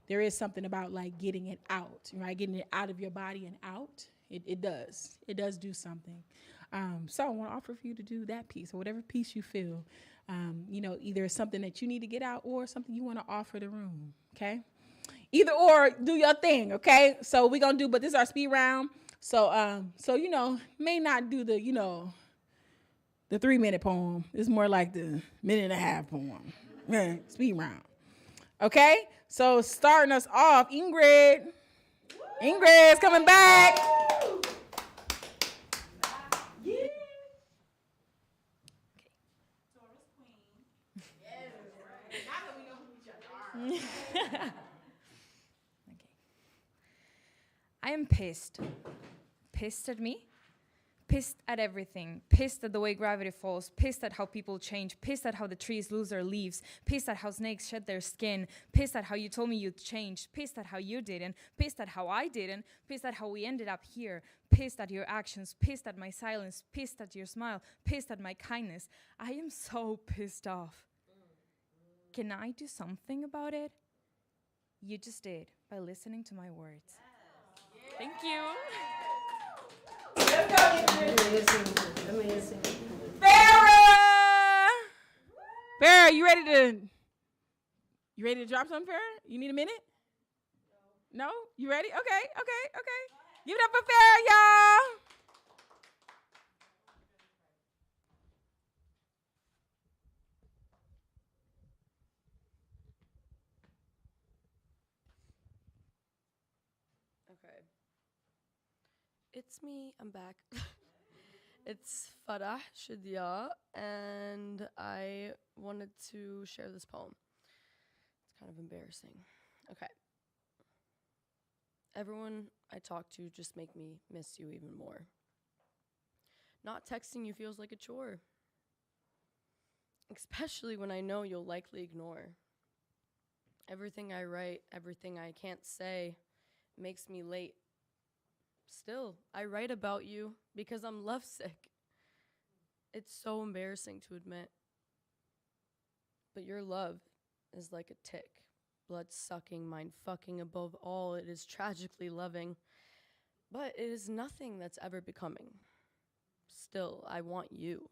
There is something about like getting it out, right? Getting it out of your body and out. It does. It does do something. So I want to offer for you to do that piece, or whatever piece you feel. Either it's something that you need to get out or something you want to offer the room. Okay. Either or, do your thing. Okay. So we're gonna do, but this is our speed round. So may not do the the 3-minute poem. It's more like the 1.5-minute poem. Yeah, speed round. Okay? So starting us off, Ingrid's coming back. Yeah. Okay. I am pissed. Pissed at me? Pissed at everything. Pissed at the way gravity falls. Pissed at how people change. Pissed at how the trees lose their leaves. Pissed at how snakes shed their skin. Pissed at how you told me you'd change. Pissed at how you didn't. Pissed at how I didn't. Pissed at how we ended up here. Pissed at your actions. Pissed at my silence. Pissed at your smile. Pissed at my kindness. I am so pissed off. Can I do something about it? You just did by listening to my words. Thank you. Amazing. Farrah, you ready to drop something, Farrah? You need a minute? No? You ready? Okay. Give it up for Farrah, y'all. Okay. It's me, I'm back. It's Farah Shadia, and I wanted to share this poem. It's kind of embarrassing. Okay. Everyone I talk to just make me miss you even more. Not texting you feels like a chore, especially when I know you'll likely ignore. Everything I write, everything I can't say makes me late. Still, I write about you because I'm lovesick. It's so embarrassing to admit. But your love is like a tick, blood-sucking, mind-fucking. Above all, it is tragically loving. But it is nothing that's ever becoming. Still, I want you.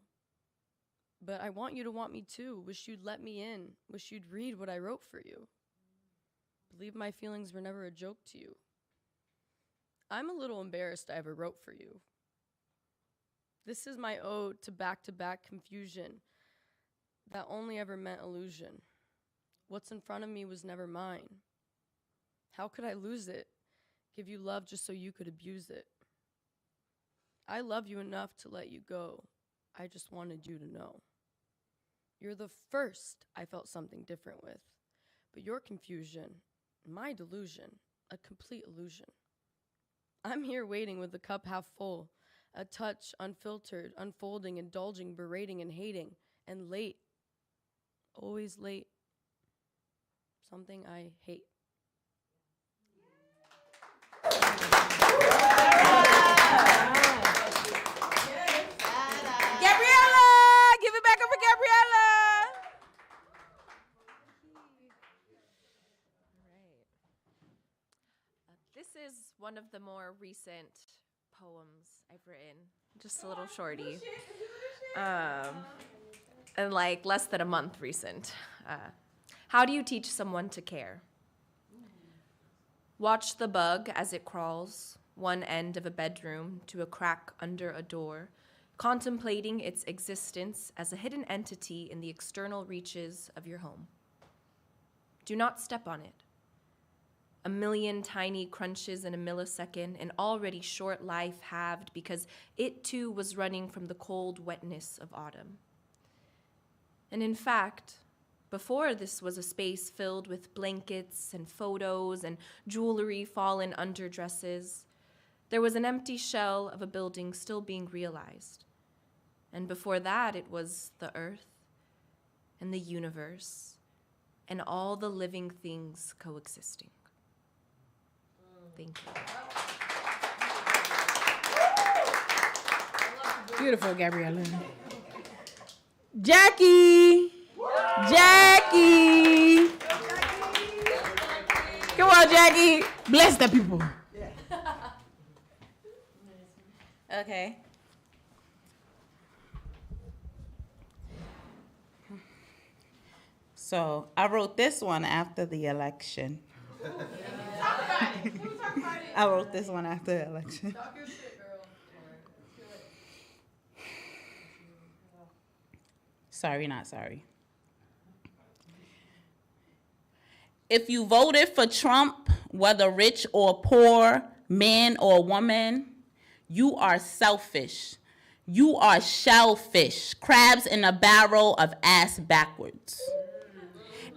But I want you to want me too. Wish you'd let me in. Wish you'd read what I wrote for you. Believe my feelings were never a joke to you. I'm a little embarrassed I ever wrote for you. This is my ode to back-to-back confusion that only ever meant illusion. What's in front of me was never mine. How could I lose it? Give you love just so you could abuse it. I love you enough to let you go. I just wanted you to know. You're the first I felt something different with. But your confusion, my delusion, a complete illusion. I'm here waiting with the cup half full, a touch unfiltered, unfolding, indulging, berating, and hating, and late, always late, something I hate. Gabriella! Give it back up for Gabriella! This is one of the more recent poems I've written. Just a little shorty. And like less than a month recent. How do you teach someone to care? Watch the bug as it crawls, one end of a bedroom to a crack under a door, contemplating its existence as a hidden entity in the external reaches of your home. Do not step on it. A million tiny crunches in a millisecond, an already short life halved because it too was running from the cold wetness of autumn. And in fact, before this was a space filled with blankets and photos and jewelry fallen underdresses, there was an empty shell of a building still being realized. And before that, it was the earth and the universe and all the living things coexisting. Thank you. Beautiful, Gabriella. Jackie! Jackie! Come on, Jackie. Bless the people. Okay. So I wrote this one after the election. I wrote this one after the election. Talk your shit, girl. Sorry, not sorry. If you voted for Trump, whether rich or poor, man or woman, you are selfish. You are shellfish, crabs in a barrel of ass backwards.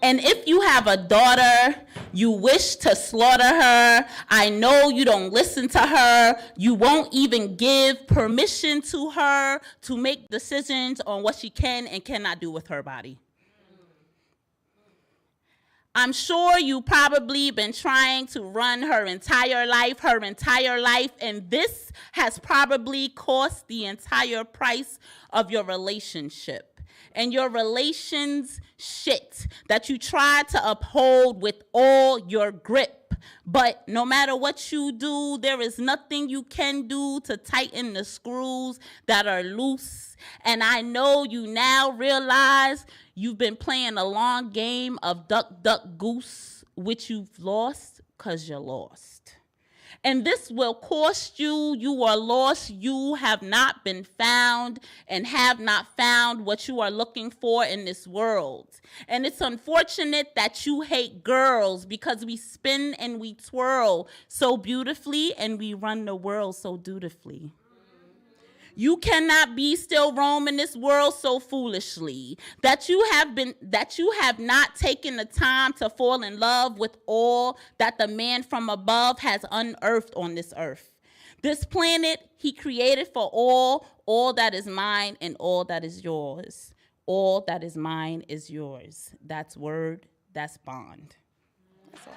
And if you have a daughter, you wish to slaughter her. I know you don't listen to her. You won't even give permission to her to make decisions on what she can and cannot do with her body. I'm sure you probably been trying to run her entire life, and this has probably cost the entire price of your relationship and your relations shit that you try to uphold with all your grip. But no matter what you do, there is nothing you can do to tighten the screws that are loose. And I know you now realize you've been playing a long game of duck, duck, goose, which you've lost because you're lost. And this will cost you. You are lost. You have not been found and have not found what you are looking for in this world. And it's unfortunate that you hate girls because we spin and we twirl so beautifully and we run the world so dutifully. You cannot be still roaming this world so foolishly that you have not taken the time to fall in love with all that the man from above has unearthed on this earth. This planet he created for all that is mine and all that is yours. All that is mine is yours. That's word, that's bond. That's all.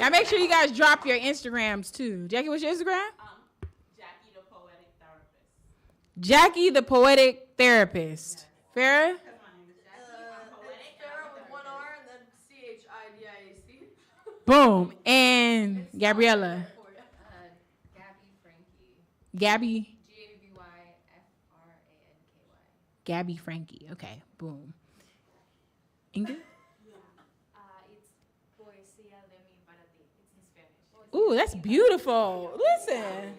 Now make sure you guys drop your Instagrams too. Jackie, what's your Instagram? Jackie the Poetic Therapist. Jackie the Poetic Therapist. Farrah? Farrah with one R and then CHIDIAC. Boom. And Gabriella. Gabby Frankie. Gabby. GABYFRANKY. Gabby Frankie. Okay. Boom. Ingrid? It's Poesía de mi para ti. It's in Spanish. Ooh, that's beautiful. Listen.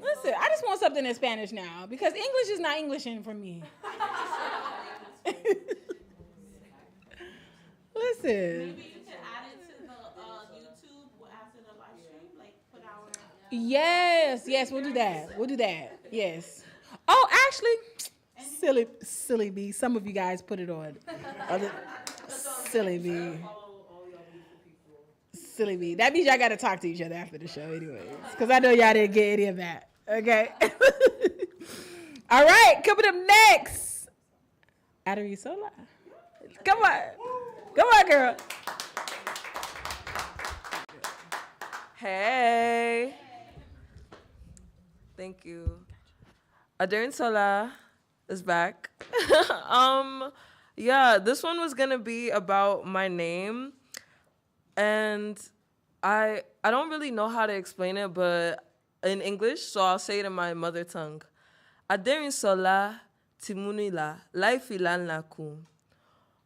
Listen, I just want something in Spanish now because English is not Englishing for me. Listen. Maybe you can add it to the YouTube after the live stream, like put our... Yes, we'll do that. Yes. Oh, actually, silly bee. Some of you guys put it on. Silly bee. Silly bee. That means y'all got to talk to each other after the show anyways. Because I know y'all didn't get any of that. Okay? All right, coming up next. Adarisola. Come on, girl. Hey. Thank you. Adarin Sola is back. Yeah, this one was gonna be about my name. And I don't really know how to explain it, but in English, so I'll say it in my mother tongue. Adarin Sola Timunila Laifilan Lakum.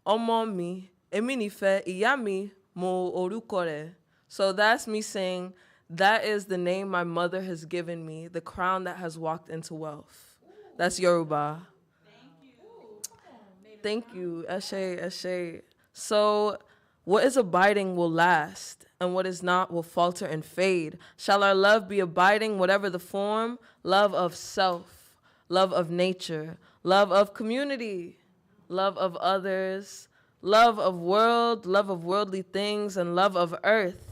Omo mi, emi nife, iya mi, mo orukore. So that's me saying, that is the name my mother has given me, the crown that has walked into wealth. That's Yoruba. Thank you. Ashe. So what is abiding will last, and what is not will falter and fade. Shall our love be abiding, whatever the form? Love of self, love of nature, love of community, love of others, love of world, love of worldly things, and love of earth.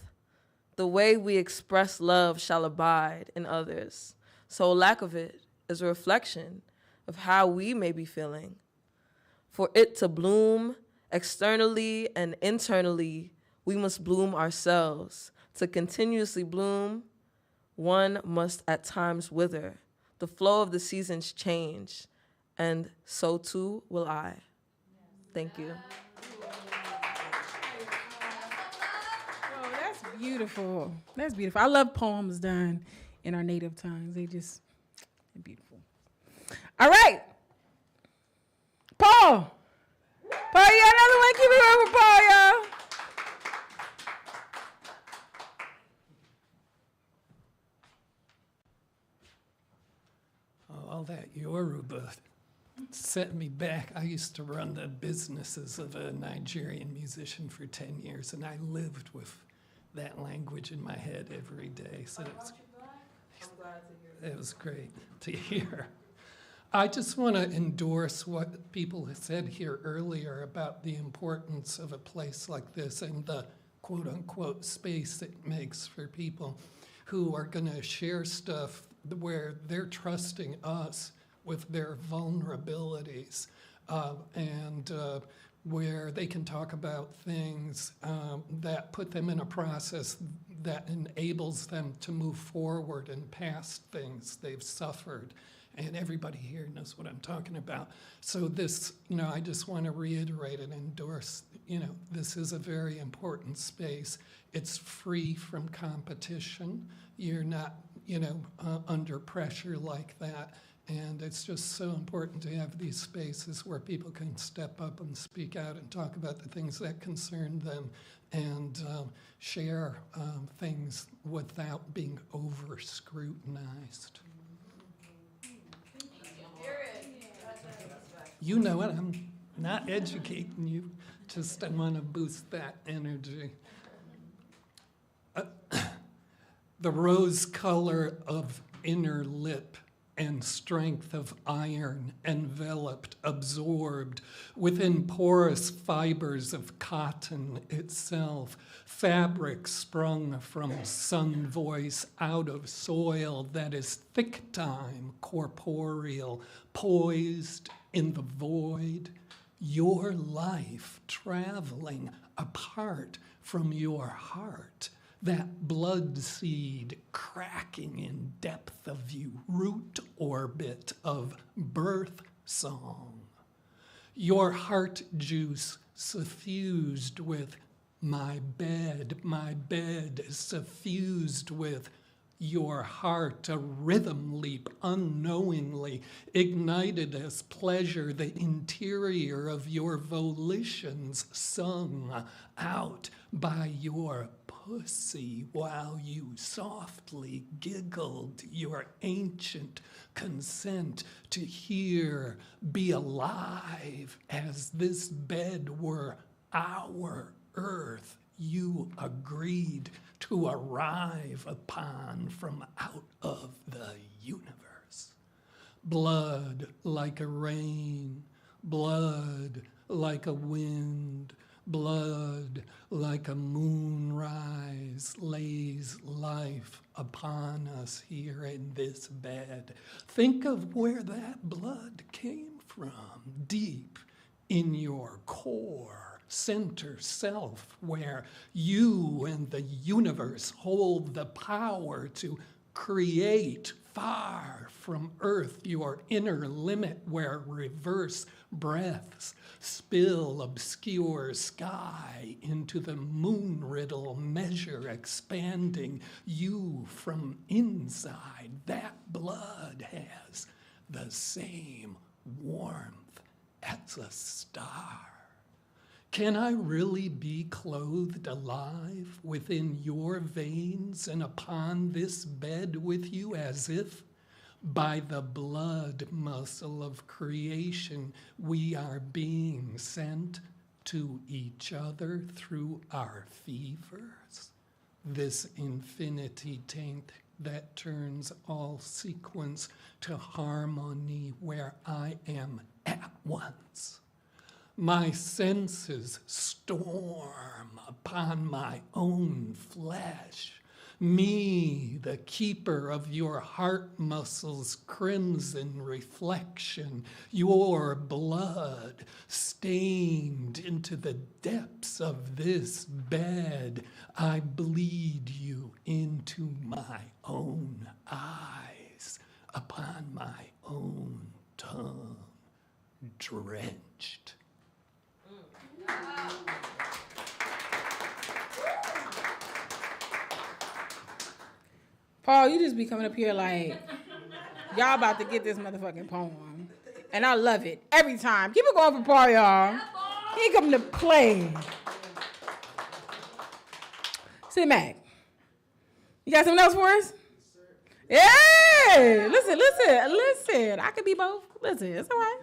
The way we express love shall abide in others. So lack of it is a reflection of how we may be feeling. For it to bloom externally and internally, we must bloom ourselves. To continuously bloom, one must at times wither. The flow of the seasons change, and so too will I. Thank you. Oh, that's beautiful. That's beautiful. I love poems done in our native tongues. They're beautiful. All right. Paul. Paul, you got another one? Keep it up with Paul, y'all. All that Yoruba set me back. I used to run the businesses of a Nigerian musician for 10 years, and I lived with that language in my head every day. So it was great to hear. I just want to endorse what people have said here earlier about the importance of a place like this and the quote-unquote space it makes for people who are going to share stuff where they're trusting us with their vulnerabilities, and where they can talk about things that put them in a process that enables them to move forward and past things they've suffered. And everybody here knows what I'm talking about. So this, I just want to reiterate and endorse, this is a very important space. It's free from competition. You're not, under pressure like that. And it's just so important to have these spaces where people can step up and speak out and talk about the things that concern them and share things without being over-scrutinized. You know it, I'm not educating you, just I want to boost that energy. The rose color of inner lip and strength of iron enveloped, absorbed within porous fibers of cotton itself, fabric sprung from sun voice out of soil that is thick time, corporeal, poised in the void, your life traveling apart from your heart, that blood seed cracking in depth of you, root orbit of birth song. Your heart juice suffused with my bed suffused with your heart, a rhythm leap unknowingly ignited as pleasure, the interior of your volitions sung out by your pussy while you softly giggled your ancient consent to hear, be alive as this bed were our earth you agreed to arrive upon from out of the universe. Blood like a rain, blood like a wind, blood like a moonrise lays life upon us here in this bed. Think of where that blood came from, deep in your core. Center self, where you and the universe hold the power to create far from earth, your inner limit where reverse breaths spill obscure sky into the moon riddle measure expanding you from inside. That blood has the same warmth as a star. Can I really be clothed alive within your veins and upon this bed with you as if by the blood muscle of creation we are being sent to each other through our fevers? This infinity taint that turns all sequence to harmony where I am at once. My senses storm upon my own flesh. Me, the keeper of your heart muscles' crimson reflection, your blood stained into the depths of this bed. I bleed you into my own eyes, upon my own tongue, drenched. Paul, you just be coming up here like, y'all about to get this motherfucking poem. And I love it every time. Keep it going for Paul, y'all. He ain't coming to play. Sit back. You got something else for us? Yeah. Listen. I could be both. Listen, it's all right.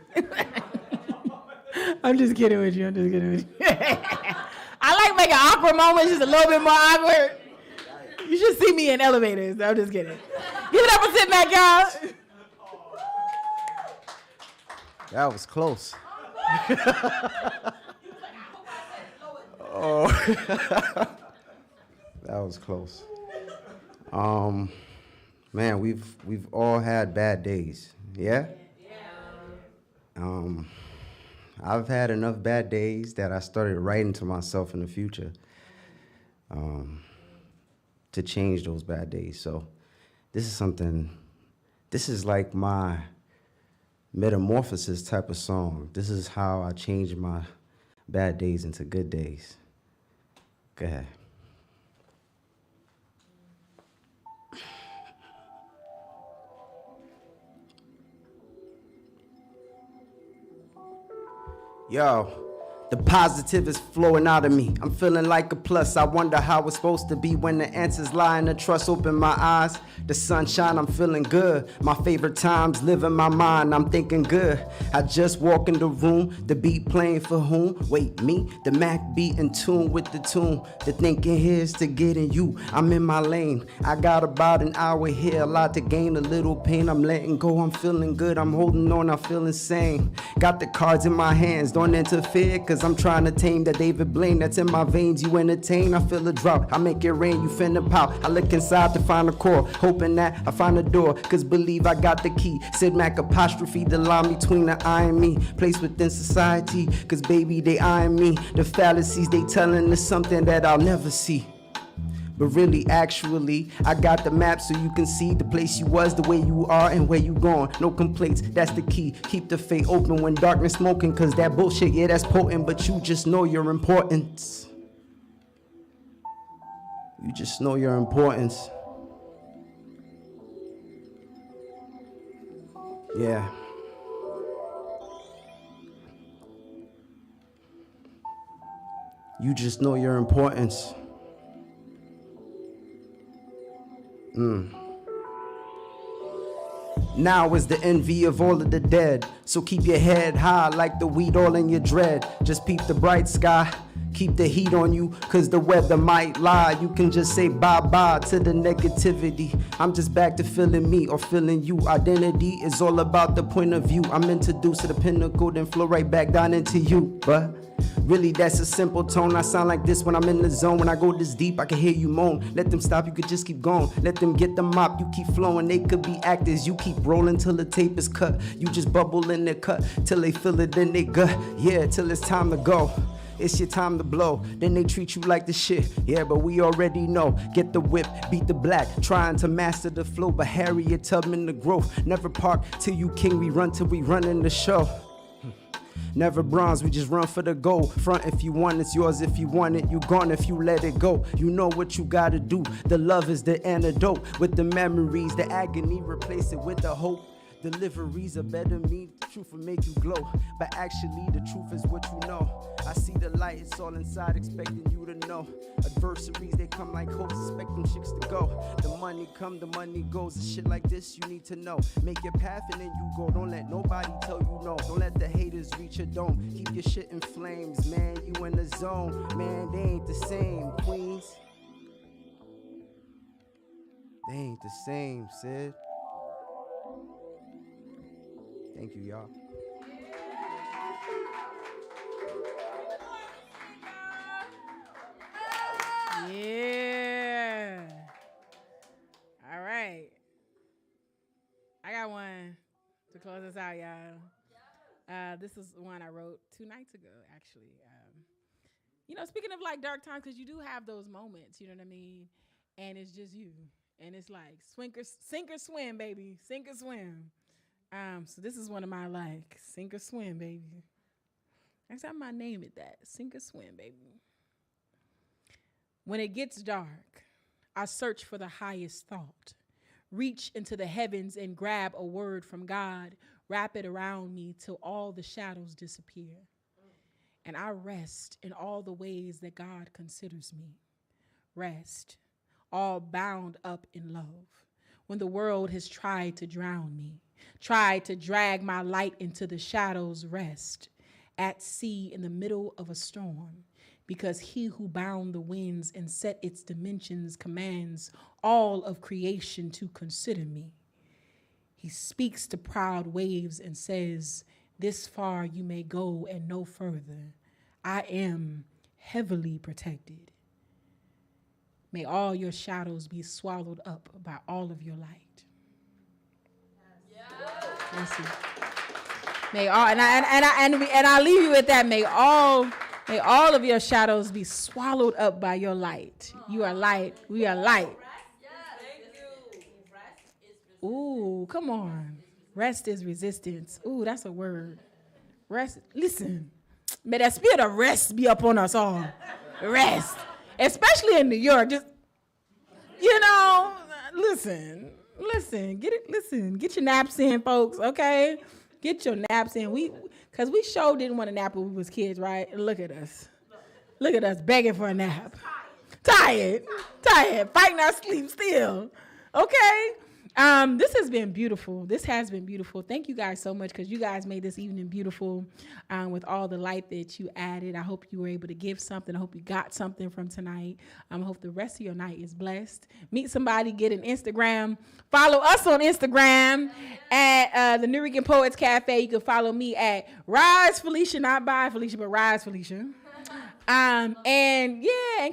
I'm just kidding with you. I like making awkward moments just a little bit more awkward. You should see me in elevators. I'm just kidding. Give it up for Sit Back, y'all. That was close. Oh, that was close. Man, we've all had bad days. Yeah. I've had enough bad days that I started writing to myself in the future to change those bad days. So this is like my metamorphosis type of song. This is how I change my bad days into good days. Go ahead. Yo, the positive is flowing out of me. I'm feeling like a plus. I wonder how it's supposed to be when the answers lie in the trust. Open my eyes, the sunshine, I'm feeling good. My favorite times live in my mind, I'm thinking good. I just walk in the room, the beat playing for whom? Wait, me? The Mac beat in tune with the tune. The thinking here's to getting you. I'm in my lane. I got about an hour here, a lot to gain, a little pain. I'm letting go, I'm feeling good. I'm holding on, I feel insane. Got the cards in my hands, don't interfere, cause I'm trying to tame that David Blaine that's in my veins. You entertain, I feel a drought. I make it rain, you finna pout. I look inside to find a core, hoping that I find a door, cause believe I got the key. Sid Mac apostrophe, the line between the I and me. Place within society, cause baby they eyeing me. The fallacies they telling us something that I'll never see. But really, actually, I got the map so you can see the place you was, the way you are, and where you going. No complaints, that's the key. Keep the fate open when darkness smoking, cause that bullshit, yeah, that's potent, but you just know your importance. You just know your importance. Yeah. You just know your importance. Now is the envy of all of the dead. So keep your head high like the weed all in your dread. Just peep the bright sky. Keep the heat on you, cause the weather might lie. You can just say bye-bye to the negativity. I'm just back to feeling me or feeling you. Identity is all about the point of view. I'm introduced to the pinnacle, then flow right back down into you. But really, that's a simple tone. I sound like this when I'm in the zone. When I go this deep, I can hear you moan. Let them stop, you could just keep going. Let them get the mop, you keep flowing. They could be actors, you keep rolling till the tape is cut. You just bubble in the cut till they feel it in their gut. Yeah, till it's time to go. It's your time to blow. Then they treat you like the shit. Yeah, but we already know. Get the whip, beat the black. Trying to master the flow, but Harriet Tubman the growth. Never park till you king. We run till we run in the show. Never bronze, we just run for the gold. Front if you want, it's yours if you want it. You gone if you let it go. You know what you gotta do. The love is the antidote. With the memories, the agony, replace it with the hope. Deliveries a better me, the truth will make you glow. But actually the truth is what you know. I see the light, it's all inside, expecting you to know. Adversaries, they come like hopes, expect them chicks to go. The money come, the money goes, and shit like this you need to know. Make your path and then you go, don't let nobody tell you no. Don't let the haters reach your dome, keep your shit in flames, man, you in the zone. Man, they ain't the same, queens. They ain't the same, Sid. Thank you, y'all. Yeah. All right. I got one to close us out, y'all. This is one I wrote 2 nights ago, actually. Speaking of like dark times, because you do have those moments, you know what I mean? And it's just you. And it's like sink or swim, baby. Sink or swim. So this is one of my sink or swim, baby. That's how I name it that. Sink or swim, baby. When it gets dark, I search for the highest thought. Reach into the heavens and grab a word from God. Wrap it around me till all the shadows disappear. And I rest in all the ways that God considers me. Rest, all bound up in love. When the world has tried to drown me. Tried to drag my light into the shadows, rest at sea in the middle of a storm, because he who bound the winds and set its dimensions commands all of creation to consider me. He speaks to proud waves and says, This far you may go and no further. I am heavily protected. May all your shadows be swallowed up by all of your light. Yes. May all and I leave you with that. May all of your shadows be swallowed up by your light. You are light. We are light. Ooh, come on. Rest is resistance. Ooh, that's a word. Rest. Listen. May that spirit of rest be upon us all. Rest. Especially in New York. Just, listen. Get your naps in, folks, okay? Get your naps in. Because we sure didn't want to nap when we was kids, right? Look at us. Look at us begging for a nap. Tired. Fighting our sleep still. Okay? This has been beautiful. Thank you guys so much because you guys made this evening beautiful with all the light that you added. I hope you were able to give something. I hope you got something from tonight. I hope the rest of your night is blessed. Meet somebody, get an Instagram. Follow us on Instagram at the Nuyorican Poets Cafe. You can follow me at Rise Felicia, not by Felicia, but Rise Felicia. And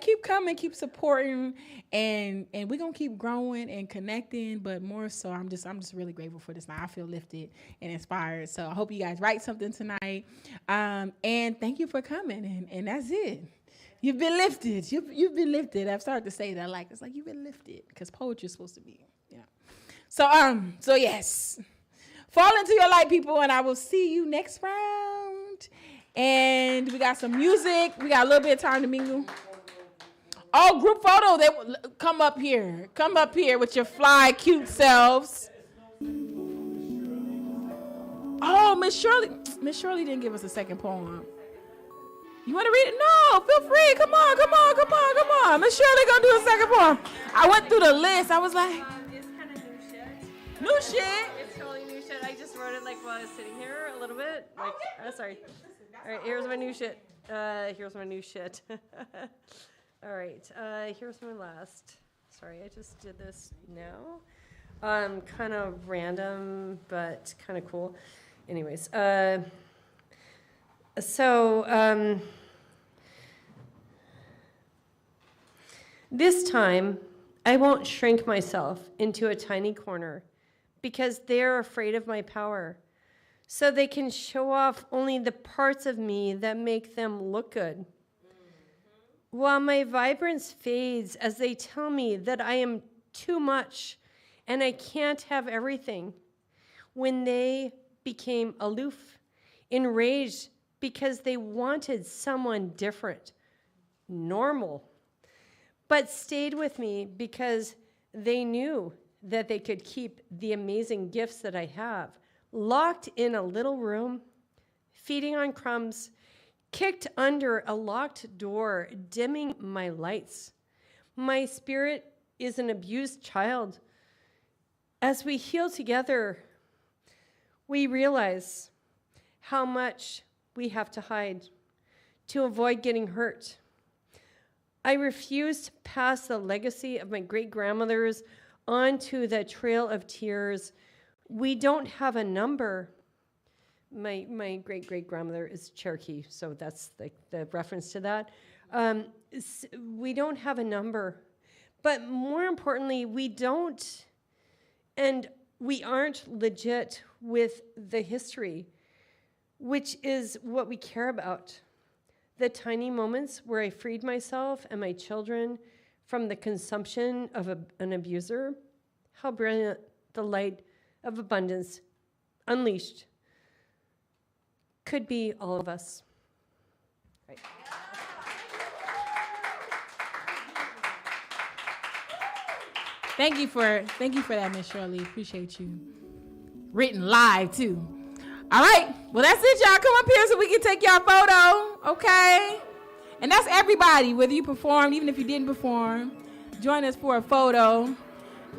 keep coming, keep supporting, and we're gonna keep growing and connecting. But more so, I'm just really grateful for this night. I feel lifted and inspired. So I hope you guys write something tonight. And thank you for coming. And that's it. You've been lifted. You've been lifted. I've started to say that it's like you've been lifted because poetry is supposed to be. So yes, fall into your light, people, and I will see you next round. And we got some music. We got a little bit of time to mingle. Oh, group photo. Come up here. Come up here with your fly, cute selves. Oh, Miss Shirley didn't give us a second poem. You want to read it? No, feel free. Come on. Miss Shirley gonna do a second poem. I went through the list. I was like, It's kind of new shit. new shit. It's totally new shit. I just wrote it while I was sitting here a little bit. Sorry. All right, here's my new shit. All right, here's my last. Sorry, I just did this now. Kind of random, but kind of cool. Anyways, this time, I won't shrink myself into a tiny corner because they're afraid of my power. So they can show off only the parts of me that make them look good. While my vibrance fades as they tell me that I am too much and I can't have everything. When they became aloof, enraged because they wanted someone different, normal, but stayed with me because they knew that they could keep the amazing gifts that I have. Locked in a little room, feeding on crumbs, kicked under a locked door, dimming my lights. My spirit is an abused child. As we heal together, we realize how much we have to hide to avoid getting hurt. I refuse to pass the legacy of my great-grandmothers onto the trail of tears. We don't have a number. My great-great-grandmother is Cherokee, so that's the reference to that. We don't have a number. But more importantly, we aren't legit with the history, which is what we care about. The tiny moments where I freed myself and my children from the consumption of an abuser, how brilliant the light of abundance unleashed could be all of us. Right. Thank you for that, Miss Shirley. Appreciate you. Written live too. All right. Well, that's it, y'all. Come up here so we can take y'all photo. Okay. And that's everybody, whether you performed, even if you didn't perform. Join us for a photo.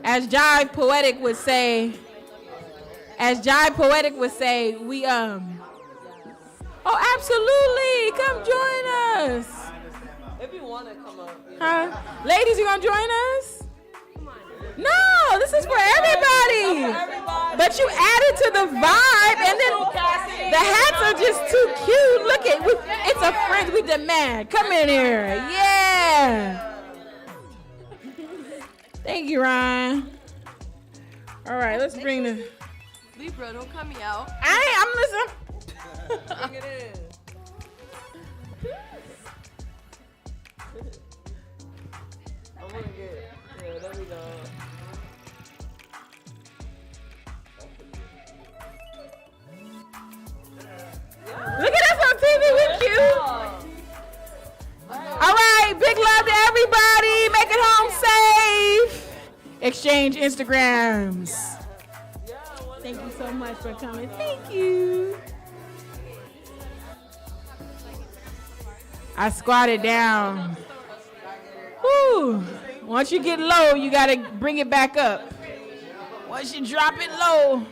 As Jive Poetic would say, we Oh, absolutely. Come join us. If you want to come up. Huh? Ladies, you gonna join us? No, this is for everybody. But But you added to the vibe, and then the hats are just too cute. Look at it's a friend we demand. Come in here. Yeah. Thank you, Ryan. All right, let's bring the. Libra, don't cut me out. I'm listening. Bring it in. I'm gonna get. Yeah, there we go. Look at us on TV. We're cute. All right, big love to everybody. Make it home safe. Exchange Instagrams. Thank you so much for coming. Thank you. I squatted down. Woo. Once you get low, you gotta bring it back up. Once you drop it low,